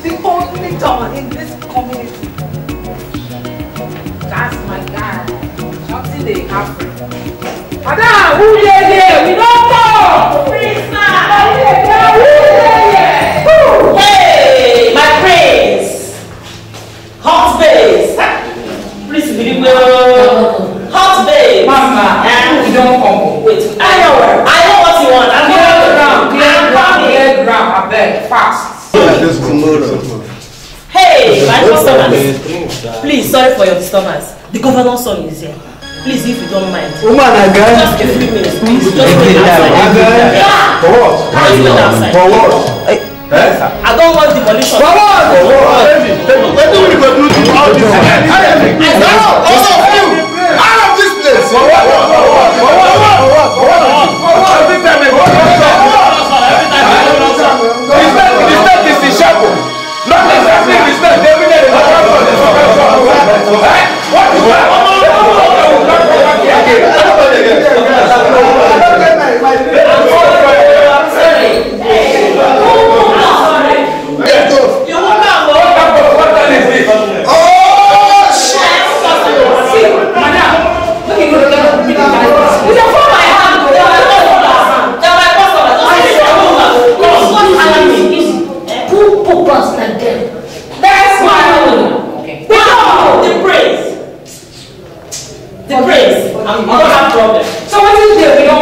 The only dawn in this community. That's my guy. Something they happen. Madam, who there? We don't know. Please, hey, my praise. Hot base. Please, believe me. Hot base. Mama, and we don't come. Wait, I know what you want. I'm going to clear ground. I beg, fast. Hey, my customers. Please, sorry for your disturbance. The governor's son is here. Please, if you don't mind. Just a few minutes, please. Just wait outside. Yeah. For what? Just wait outside. For what? I don't want demolition. For what? What do we go do to all this? Out of this place. For what? Every time they go to not exactly respect every day. What is that? I don't have problem. So what is there? We don't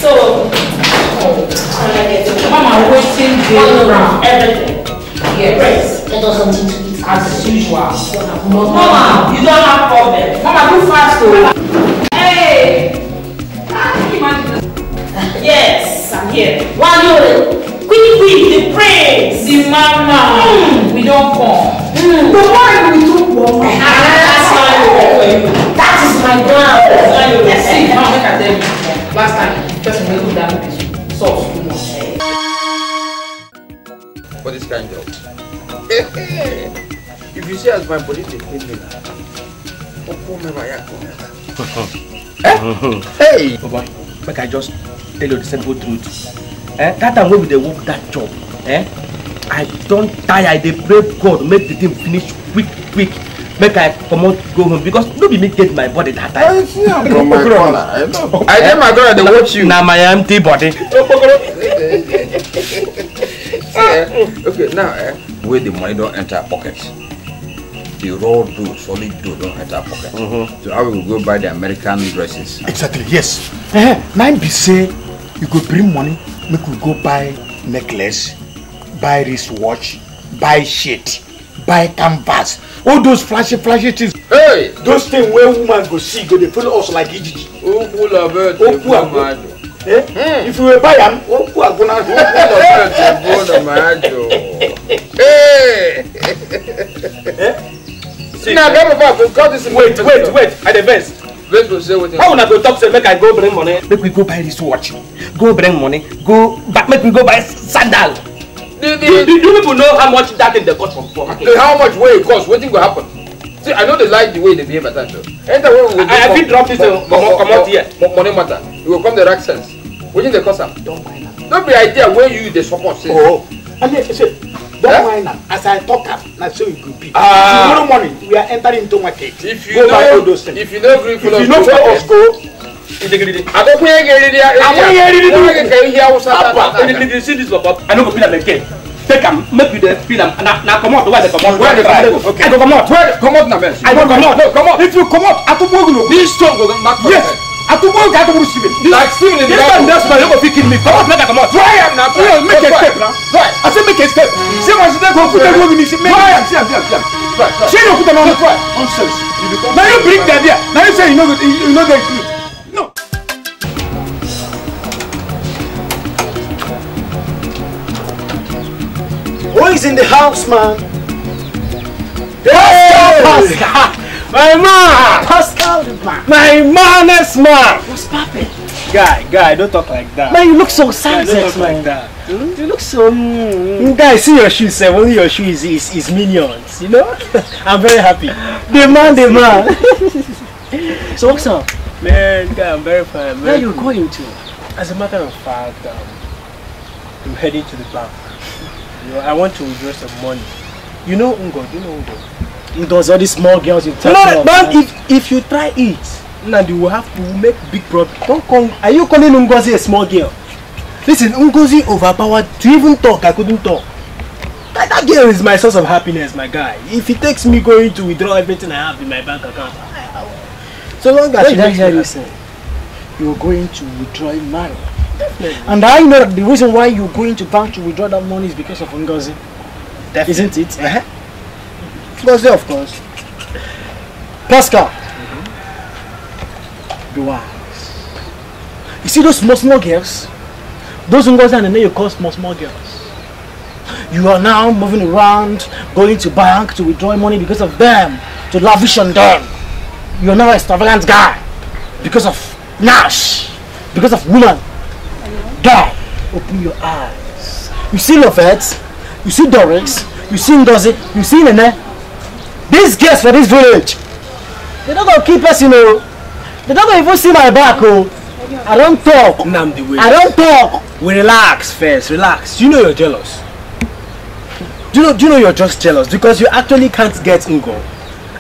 So Mama waiting around everything. Yes. Let us something to eat as usual. Mama, you don't have problem. Mama, do fast though. Hey! Yes, I'm here. One minute. Quick, the prince, the mama. We don't come. The one we took one. That's why we work for you. That is my ground. That's why you work. See, now make I tell you. Last time, person will do that with sauce too much. For this kind of. If you see as my body take me now. Hey! Baba, make I just tell you the simple truth. That time when we work that job, I don't tire. I pray God make the thing finish quick. Make I come out go home because nobody me get my body that time. I see I'm from my corner. I get my corner. They watch you. Now my empty body. Okay, now where the money don't enter pockets. The raw dough, solid dough don't enter pocket. So I will go buy the American dresses. Exactly, yes. Mine be say you go bring money. Make we go buy necklace, buy wristwatch, buy shit, buy canvas, all those flashy things. Hey! Those things where women go see, go they follow us like Ijiji. If you will buy them, hey! Now, wait, at the best. How will I go talk to make I go bring money? Make we go buy this watch. Go bring money. Make we go buy sandal. Do people know how much that thing they cost for? How much will it cost? What thing will happen? See, I know they like the way they behave at that show. I have dropped this come out here. Money matter. You will come the rack sense. What did they cost them? Don't buy that. Don't be idea where you the support say. And then say, Don't mind them. As I talk up, that's so it could be. Tomorrow morning, we are entering into market. If you know all those things. If you know agree for us, go. I don't again. Take them, make you the film. Now come out. Where they come out? Where they come out? I go come out. Where come out now, man? I go come out. No, come out. If you come out, I to go. This strong go back. Yes. I to go. I to go Steven. Like Steven in the back. That's why you go picking me. Come out, make I come out. Try am now. Make a step now. Try. I say make a step. See what she dey go put the go in. Try am. See. Try. She no put them on. Try. Nonsense. Now you bring the idea. Now you say you know the include. No. Who is in the house, man? Pascal! My man! Pascal, man! My manest man! What's poppin'? Guy, don't talk like that. Man, you look so sad, don't talk man. like that. You look so... Guy, see your shoes, sir. Only your shoes is minions, you know? I'm very happy. The man. So what's up? Man, guy, I'm very fine. Where are you going to? As a matter of fact, I'm heading to the bank. You know, I want to withdraw some money. You know Ungo? Do you know Ungo? He does all these small girls in town. No, man, if you try it, now you will have to make big problem. Don't come. Are you calling Ngozi a small girl? Listen, Ngozi overpowered to even talk. I couldn't talk. That girl is my source of happiness, my guy. If it takes me going to withdraw everything I have in my bank account, so long as she makes me happy. You're going to withdraw money. Definitely. And I know that the reason why you're going to bank to withdraw that money is because of Ngozi. Isn't it? Ngozi, of course. Pascal. Be wise. You see those small girls? Those Ngozi and the name you call small girls. You are now moving around, going to bank to withdraw money because of them, to lavish on them. You are now an extravagant guy because of Nash, because of woman. Guy, open your eyes. You see Lovette, you see Doris, you see Ngozi, you see Nene. These girls for this village, they're not gonna keep us, you know. They're not gonna even see my back, oh. I don't talk. I don't talk. We relax first, relax. You know you're jealous. Do you know you're just jealous because you actually can't get Ngo.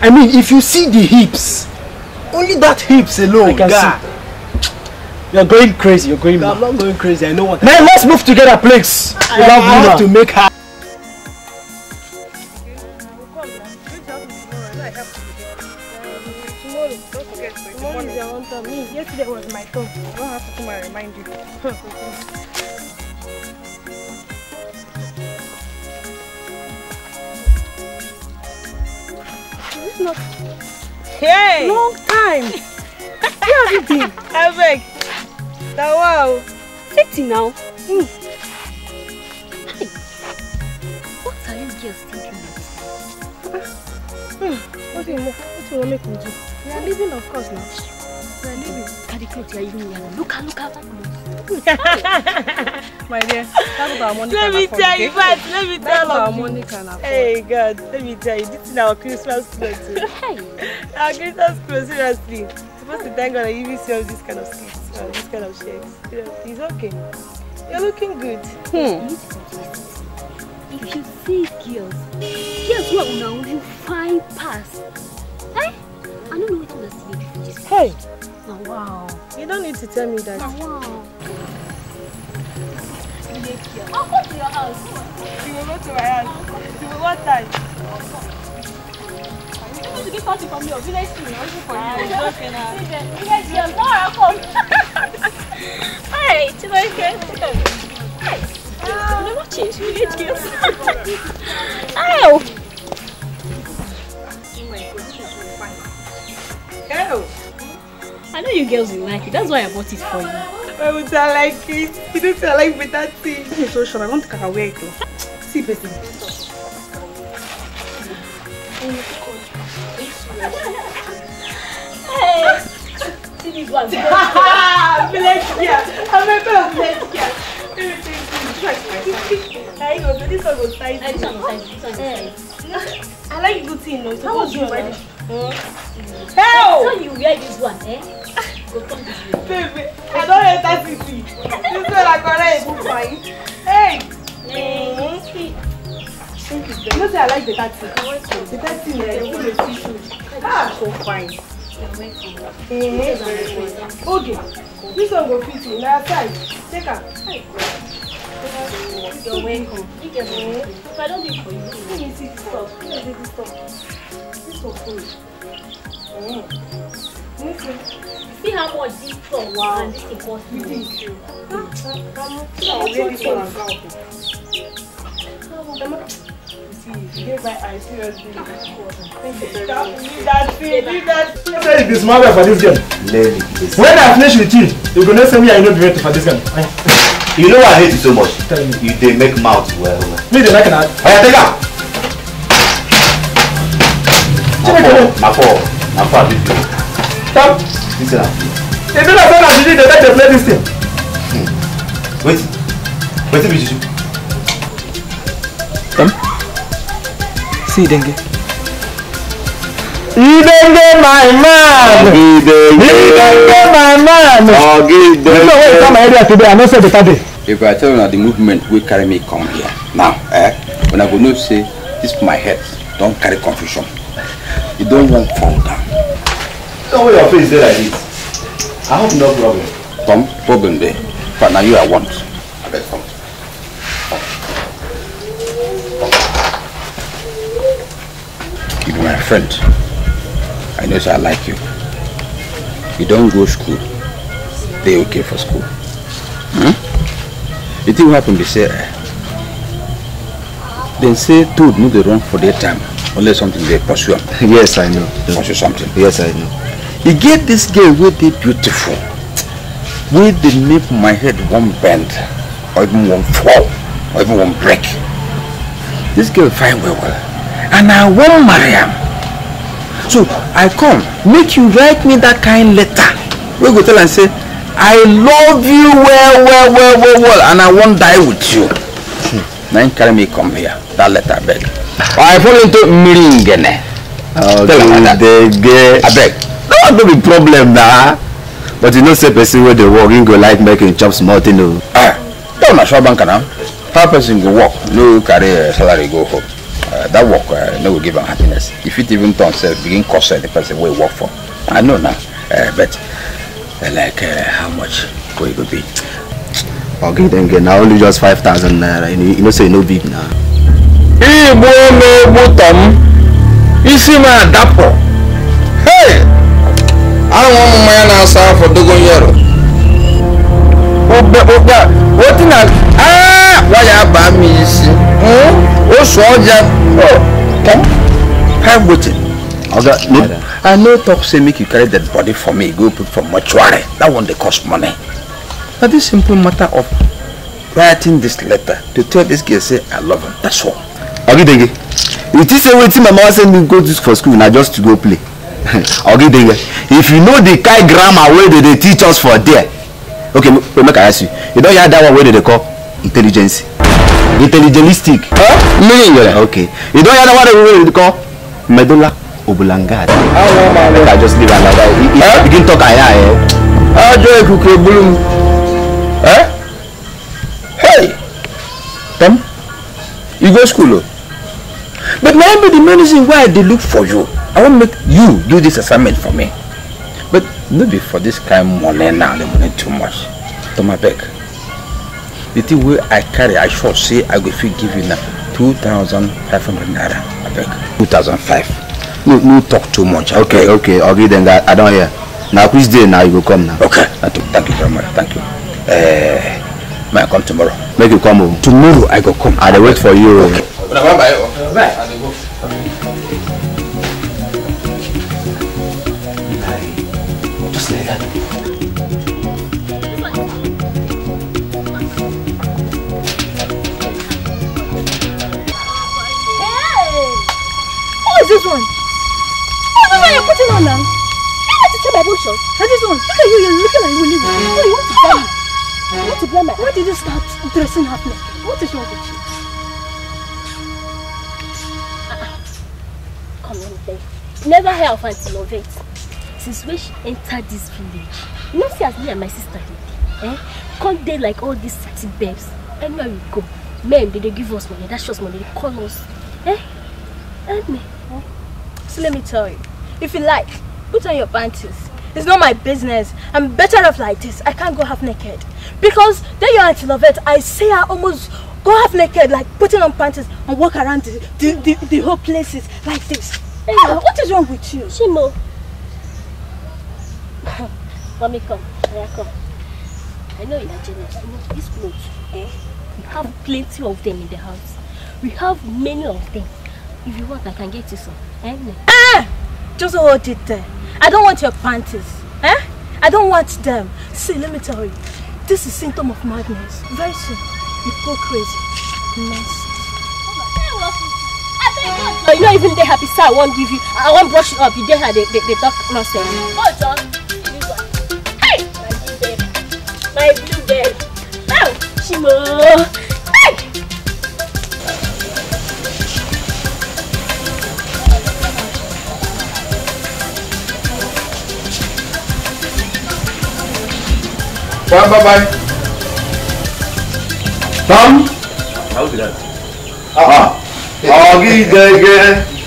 I mean, if you see the hips, only that hips alone, I can see. You're going crazy, you're going mad. I'm not going crazy, I know what. Man, let's move together, please. I have to make her. Yesterday was my turn. I don't have to come and remind you. This is not... Hey! Long time! Where have you been? I beg. Wow. Sitting now. Hey. What are you girls thinking of? What do you want me to do? We are leaving, of course, now. We are leaving. Carry clothes, you are even here. Look at that clothes. My dear, that's what our money can afford. Let me tell you, let me tell our money can afford. Hey, God, let me tell you, this is our Christmas clothes. Hey. Our Christmas clothes, seriously. Supposed to thank God I even see all this kind of skits, this kind of shapes. It's okay. You're looking good. If you see girls who are now fine pass. Eh? I don't know what you want to see. Hey! Oh, wow. You don't need to tell me that. Oh, wow. I'll go to your house. You will go to my house. You will what time? I'm going to get party from your village team. I'm waiting for you. I'm joking now. Village girls, no, I'll come. Hey, Chiwetalu. Hey. You never change village girls. Oh! Hello. I know you girls will like it. That's why I bought it for you. Why would I like it? You don't I like better things. This is so short. I want to wear it. See, person. Hey. See this one. Village girl. I'm a village girl. This one goes size. This one goes size. I like good thing. No, how was you already? Hell! So you wear this one, eh? Go come this way. Baby, I don't let that see. This one I correct. Fine. Hey! You know, say I like the taxi. The taxi is so fine. Okay, this one go fit you. Now side, take her. You're welcome. If I don't do it for you, let me see this stuff. Let me see this stuff. This one full. See how much this stuff and this thing costs you. Give my eyes seriously. Thank you. Leave that thing. Leave that thing. Say this man for this game. When I finish with you, you're gonna say me I know be ready for this game. You know why I hate you so much? Tell me. You they make mouth well. Me they like an ad. Hey, take out. My fault. Stop. Listen up. They do not say that you need to let them play this thing. Wait. Wait till we shoot. See Denge. Denge, my man. Denge, my man. You know where you come area today? I know say the day. If I tell you that the movement will carry me come here now, when I go no say this my head, don't carry confusion. You don't want to fall down. Don't wear your face there like this. I hope no problem. Some problem there, but now you I want. I beg come. You be my friend. I know so I like you. You don't go school. They okay for school. You think what happened? They say, then say two need to run for their time unless something they pursue. Yes, I know. Pursue something. Yes, I know. You get this girl with the beautiful, with the make my head one bend, or even one fall, or even one break. This girl fine well, and I won't marry him. So I come, make you write me that kind letter. We go tell and say, I love you well, and I won't die with you. Now you carry me come here. That letter, I beg. I fall into Miringene. Oh, I beg. No, no be problem now. But you know, say person where they work, you go like making chop small thing. Don't na shop bank now. How person go work, no carry salary go home. That work no will give them happiness. If it even turn self begin cost the person we work for. I know now, but like how much will it be? Okay, then again, now only just 5,000 naira. You know, say no big now. Hey, hey, I don't want my man outside for dogon yero. What in that? Why you buy me? Oh, soldier. Oh, come. I'm waiting. I know talk say make you carry that body for me, go put for mortuary. That one they cost money. But this simple matter of writing this letter to tell this girl say I love him. That's all. Okay, Denge. You think say waiting my mama send me go to for school now just to go play. Okay, Denge. If you know the kind grammar where they teach us for there. Okay, make I ask you. You don't hear that one where they call intelligence. Intelligentistic. Meaning okay. You don't hear that one where they call medulla oblongata. I just leave it like that. You begin talk Hey, Tom, you go school, but maybe the main reason why they look for you, I want to make you do this assignment for me. But maybe for this kind of money now, the money too much. To my back, the thing where I carry, I should say I will give you now 2,500 naira. I beg 2,500. No talk too much. Okay, then I don't hear. Now which day now you will come now? Okay, thank you very much. Thank you. May I come tomorrow? Make you come home. Tomorrow I go come. I'll wait for you. Okay. Bye. Just like that. Who is this one? What's the one you're putting on now? You want to tell my bullshit? And this one, look at you, you're looking like you. Oh, you want to blame me? You want to blame me? Why did you start dressing up now? What is wrong with you? Come on, babe. Never hear of Auntie Lovett. Since when she entered this village, you know, see as me and my sister did. Come there like all these city babes. Anywhere we go, men, they give us money, that's just money, they call us Help me. So let me tell you, if you like, put on your panties. It's not my business. I'm better off like this. I can't go half naked. Because then your Auntie Lovette, I say I almost go half naked, like putting on panties and walk around the whole places like this. Hey, what is wrong with you? Shimo. Mommy, come. Yeah, come. I know you are jealous. You know, these clothes, we have plenty of them in the house. We have many of them. If you want, I can get you some. Just hold it there. I don't want your panties. I don't want them. See, let me tell you. This is symptom of madness. Very soon, you go crazy. Nonsense. No, you're not even there happy, so I won't give you. I won't brush you up. You there, they talk nonsense. Hold on. Hey! My blue bed. Now, Shimo. Hey! Bye. Tom? How did that?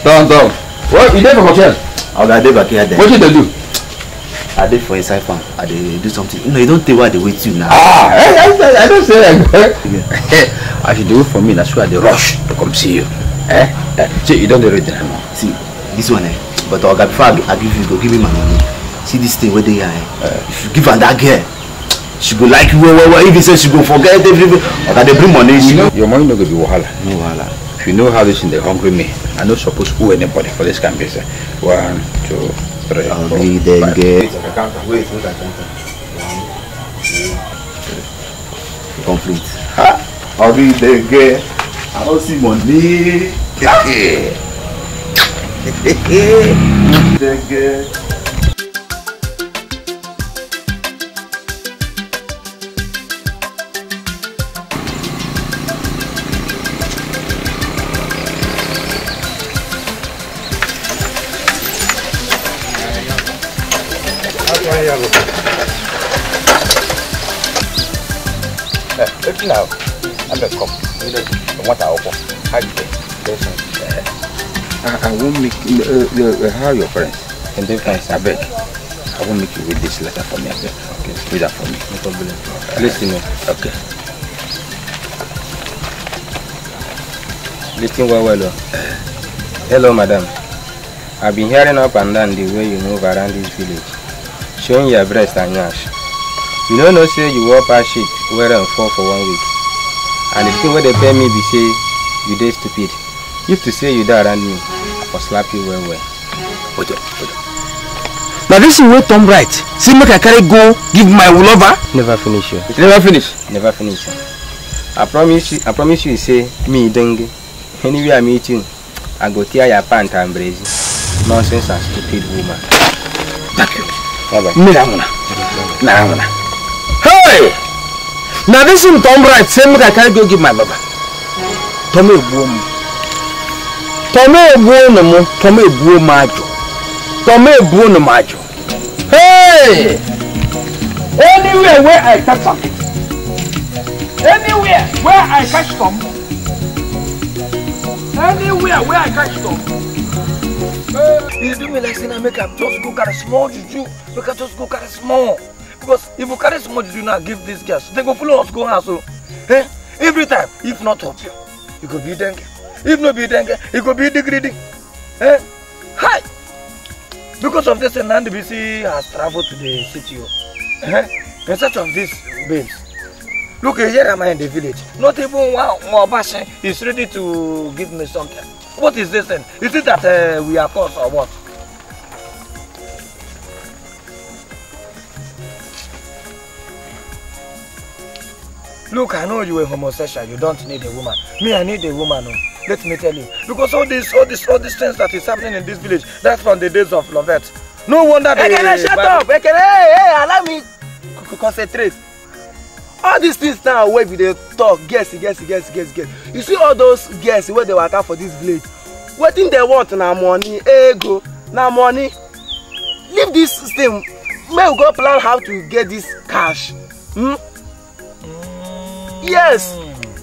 Tom. What? You there for hotel? I did back here. What did they do? I did for a side farm. I did do something. You know, you don't tell why they wait you now. I don't say that. I should do it for me. That's why they rush to come see you. See, you don't do it anymore. See, this one, but before I give you, go give me my money. See this thing where they are. If you give her that girl, she go like you. If you say she go forget everything, okay, they bring money. You know, your money not gonna be wahala. No wahala. If you know how this thing they hungry me, I don't suppose who anybody for this can be. 1, 2, 3, 4, 5. Wait, complete. I'll be the girl. I don't see money. The girl. Now, I'm going to come. What I offer? How you doing? I won't make how are your friends? And they friends, I beg. I won't make you read this letter for me. Okay, read that for me. No problem. Listen. Okay. Listen well. Hello, madam. I've been hearing up and down the way you move around this village, showing your breast and yash. You don't know, say you wear past shit, wear and fall for 1 week. And the thing where they pay me be say, you dey stupid. If to say you die around me, I will slap you well. Hold on. Now this is where Tom right. See, make I carry go, give my lover. Never finish you. Never finish. Never finish. I promise you, say, me dengue. Anywhere I meet you, I go tear your pant and brazy. Nonsense and stupid woman. Thank you. Bye-bye. Nah. Hey! Now this is Tom right. Say make I carry go give my lover. Tommy boom. Majo. Hey! Anywhere where I catch something. Anywhere where I catch some. You do me like saying I make up just go carry small juju. Make up just go carry small. Because if you carry small juju now give these girls, they go follow us go house. So, every time, if not up, it could be dengue. If not be dengue, it could be degrading. Hi! Because of this, Nandi BC has traveled to the city. In search of these babes. Look, here am I in the village. Not even one person is ready to give me something. What is this then? Is it that we are caught or what? Look, I know you are homosexual. You don't need a woman. Me, I need a woman. Let me tell you. Because all these things that is happening in this village, that's from the days of Lovette. No wonder they... Shut up! Hey, allow me to concentrate. All these things now where they talk, guess. You see all those girls where they work out for this village. What thing they want now money, ego, now money. Leave this thing. May we go plan how to get this cash. Yes,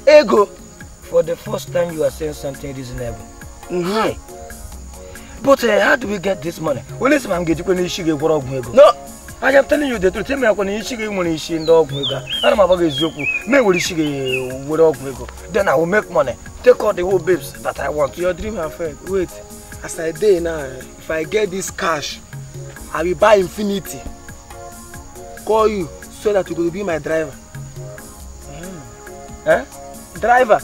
ego. For the first time you are saying something reasonable. But how do we get this money? When is man getting when she get what No, I am telling you the truth. Tell me when she get money, she in dog mega. And my bag is Zoku. May will she get what dog mega? Then I will make money. Take all the whole babes that I want. Your dream have failed. Wait, as I day now, if I get this cash, I will buy Infinity. Call you so that you will be my driver. Eh? Driver?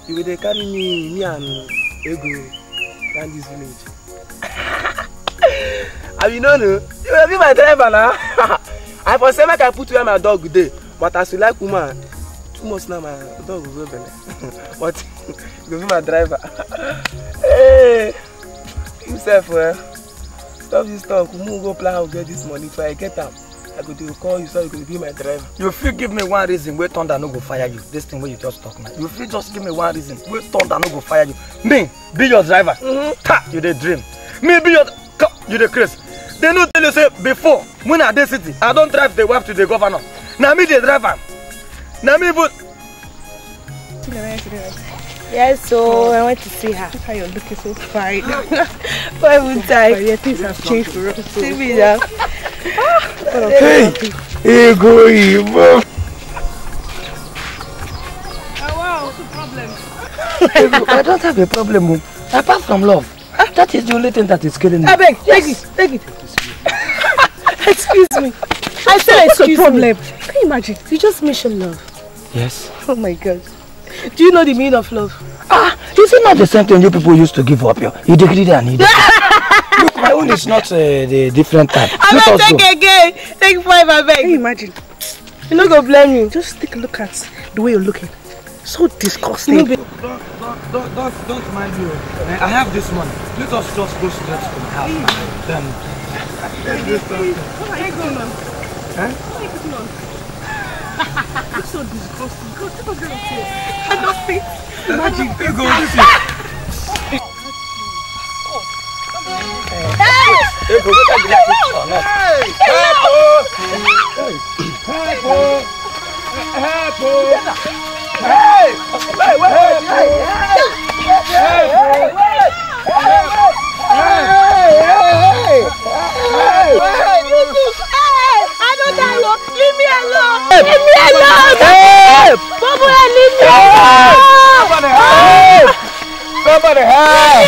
You will carry me and Ego around this village. I will know, you will be my driver now. I for say I can put where my dog today, but as you like woman, too much now my dog will go better. But you will be my driver. Hey, himself, stop this talk. We'll go plan how to get this money. If I get up, I go to call you so you can be my driver. You feel give me one reason where thunder no go fire you. This thing where you just talk now. You feel just give me one reason where thunder no go fire you. Me be your driver. You the dream. Me be your you the Chris. They no tell you say before when I dey city I don't drive the wife to the governor. Now me the driver. Now me put. Yes, so I went to see her. How you're looking so fine. Why would I? Yeah, things have changed for us. See me now. Hey, hey, go in, mom. Wow, what's the problem? I don't have a problem, apart from love. That is the only thing that is killing me. I beg, take it. Excuse me. I said excuse me. Problem. Can you imagine? You just mentioned love. Yes. Oh my God. Do you know the meaning of love? Is it not the same thing you people used to give up? You degree and need it. Look, my own is not the different type. I'm not take again. Take 5, I beg. Can you imagine? You're not going to blame me. Just take a look at the way you're looking. So disgusting. Don't mind me. I have this money. Let us just go straight to my house. Then let's do something. What are you going on? Huh? What are you putting on? It's so disgusting. Go take a girl here. I don't think. Imagine. You go this way. Hey! Hey, go look at the picture or not? I don't die. Leave me alone. Leave me alone. Bobo, leave me alone. Somebody help!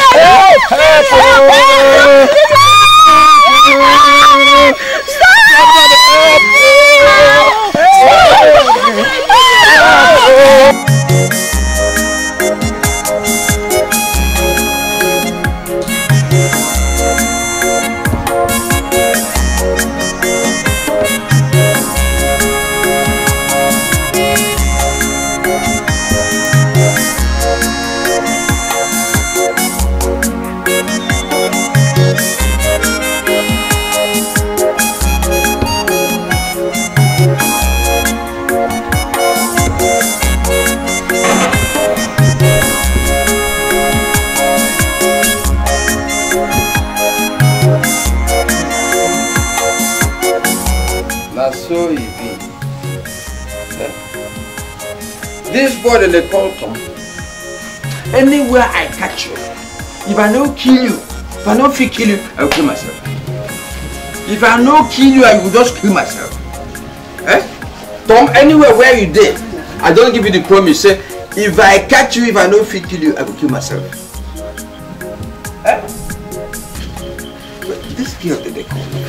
So it be. This boy that they call Tom, anywhere I catch you, if I don't kill you, if I don't kill you, I will kill myself. If I don't kill you, I will just kill myself. Eh? Tom, anywhere where you did, I don't give you the promise. Say, if I catch you, if I don't kill you, I will kill myself. Eh? But this girl that they call me,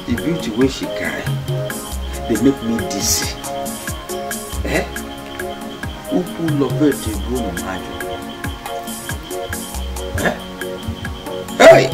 the beauty when she carry, they make me dizzy. Eh? Who love her to go mad? Eh? Hey!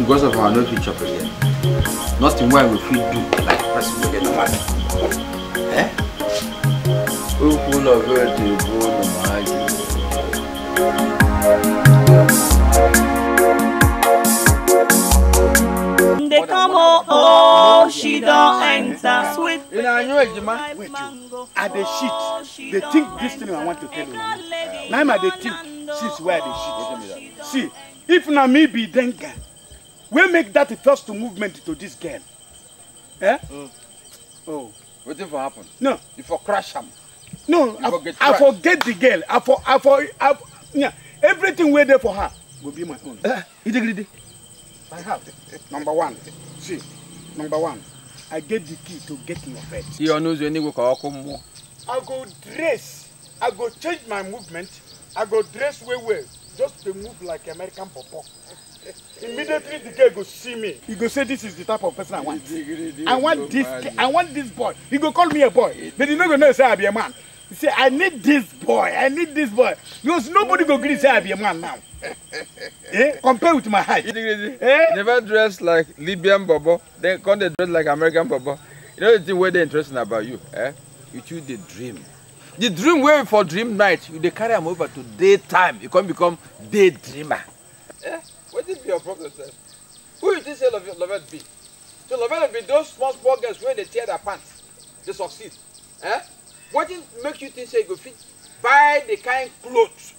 because of our no future again. Nothing why we feel do like person we get normal. Eh? Who full of it to go no magic. They come oh, she don't enter. Sweet. Wait, at the shit, they think this thing I want to tell you. Now they think she's where they shit. See, if na me be Dikeh, we make that the first movement to this girl. Eh? Oh. What if happen? No. You for crash him. No, I forget the girl. Yeah, everything we're there for her will be my own. I have. Number one. See, number one. I get the key to get your bed. You know any work or come more. I go dress. I go change my movement. I go dress well, just to move like American popo. Immediately the girl go see me. He go say this is the type of person I want. I want this boy. He go call me a boy. But he not gonna say I be a man. He say I need this boy. Because nobody go agree say I be a man now. Compare with my height. Never dress like Libyan bobo. Then come they dress like American bobo. You know the thing where they interesting about you, You choose the dream. The dream way for dream night, you they carry them over to daytime. You can become daydreamer. What is your problem, sir? Who you think say Lovett be? So Lovett be those small girls when they tear their pants, they succeed. What make you think say you go fit buy the kind clothes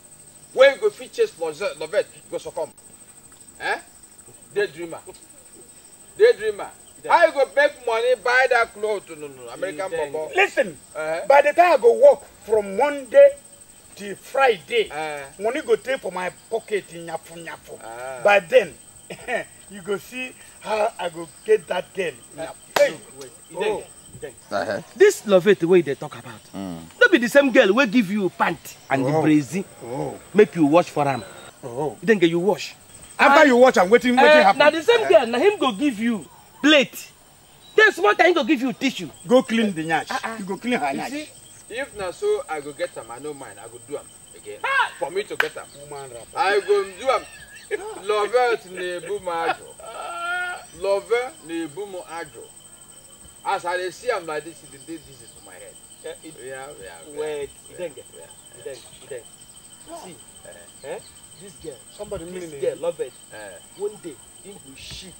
where you go fit chase Lovett go succumb? Daydreamer. How you go make money buy that clothes? No, American bobo. Listen, by the time I go work from Monday till Friday, money go take for my pocket in nyafu. But then, you go see how I go get that girl. Hey, This Lovett the way they talk about. Don't be the same girl will give you pant and the brazy. Make you wash for him. Then you wash. After you watch, I'm waiting happen. Now the same girl, now him go give you plate. Then small time go give you tissue. Go clean the nyash. You go clean her nyash. If na so I go get them, I no mind. I go do them again. For me to get them, I go do them. Lovett ne bumajo. Lovett ne bumajo. As I see him like this, this is for my head. Wait, Dikeh. See, this girl, love it. One day, he will shit.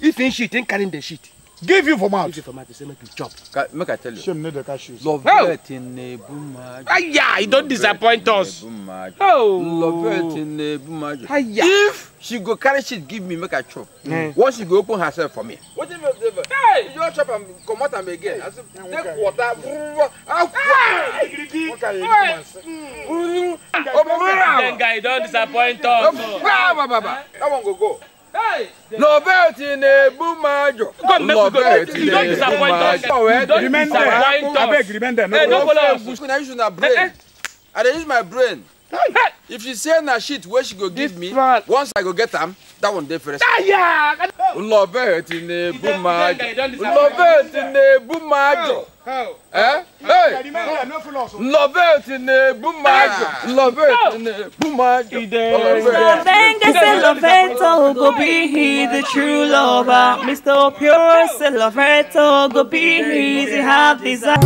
If he shit, then carrying the shit. Give you for mouth. Give you for mouth, they say make you chop. Make I tell you. Shame need the cashews. Lovett in the bumajo. Yeah, you don't disappoint us. Lovett in the bumajo. If she go carry shit, give me make I chop. Once she go open herself for me. What if you chop and come out and again? I say take water. Guy, don't disappoint us. That one go. Hey, Lovett in the bumajo. Come, let's go. You don't disappoint us. Remember. I use my brain. I use my brain. If she say na shit, where she go give me? Once I go get them, that one dey first. Lovett in the bumajo. Lovett in the bumajo. Hey! Lovett in the bumajo. Lovett in the bumajo. Benga say Lovett go be he the true lover. Mr. Pure say Lovett go be he the have desire.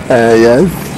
Yes.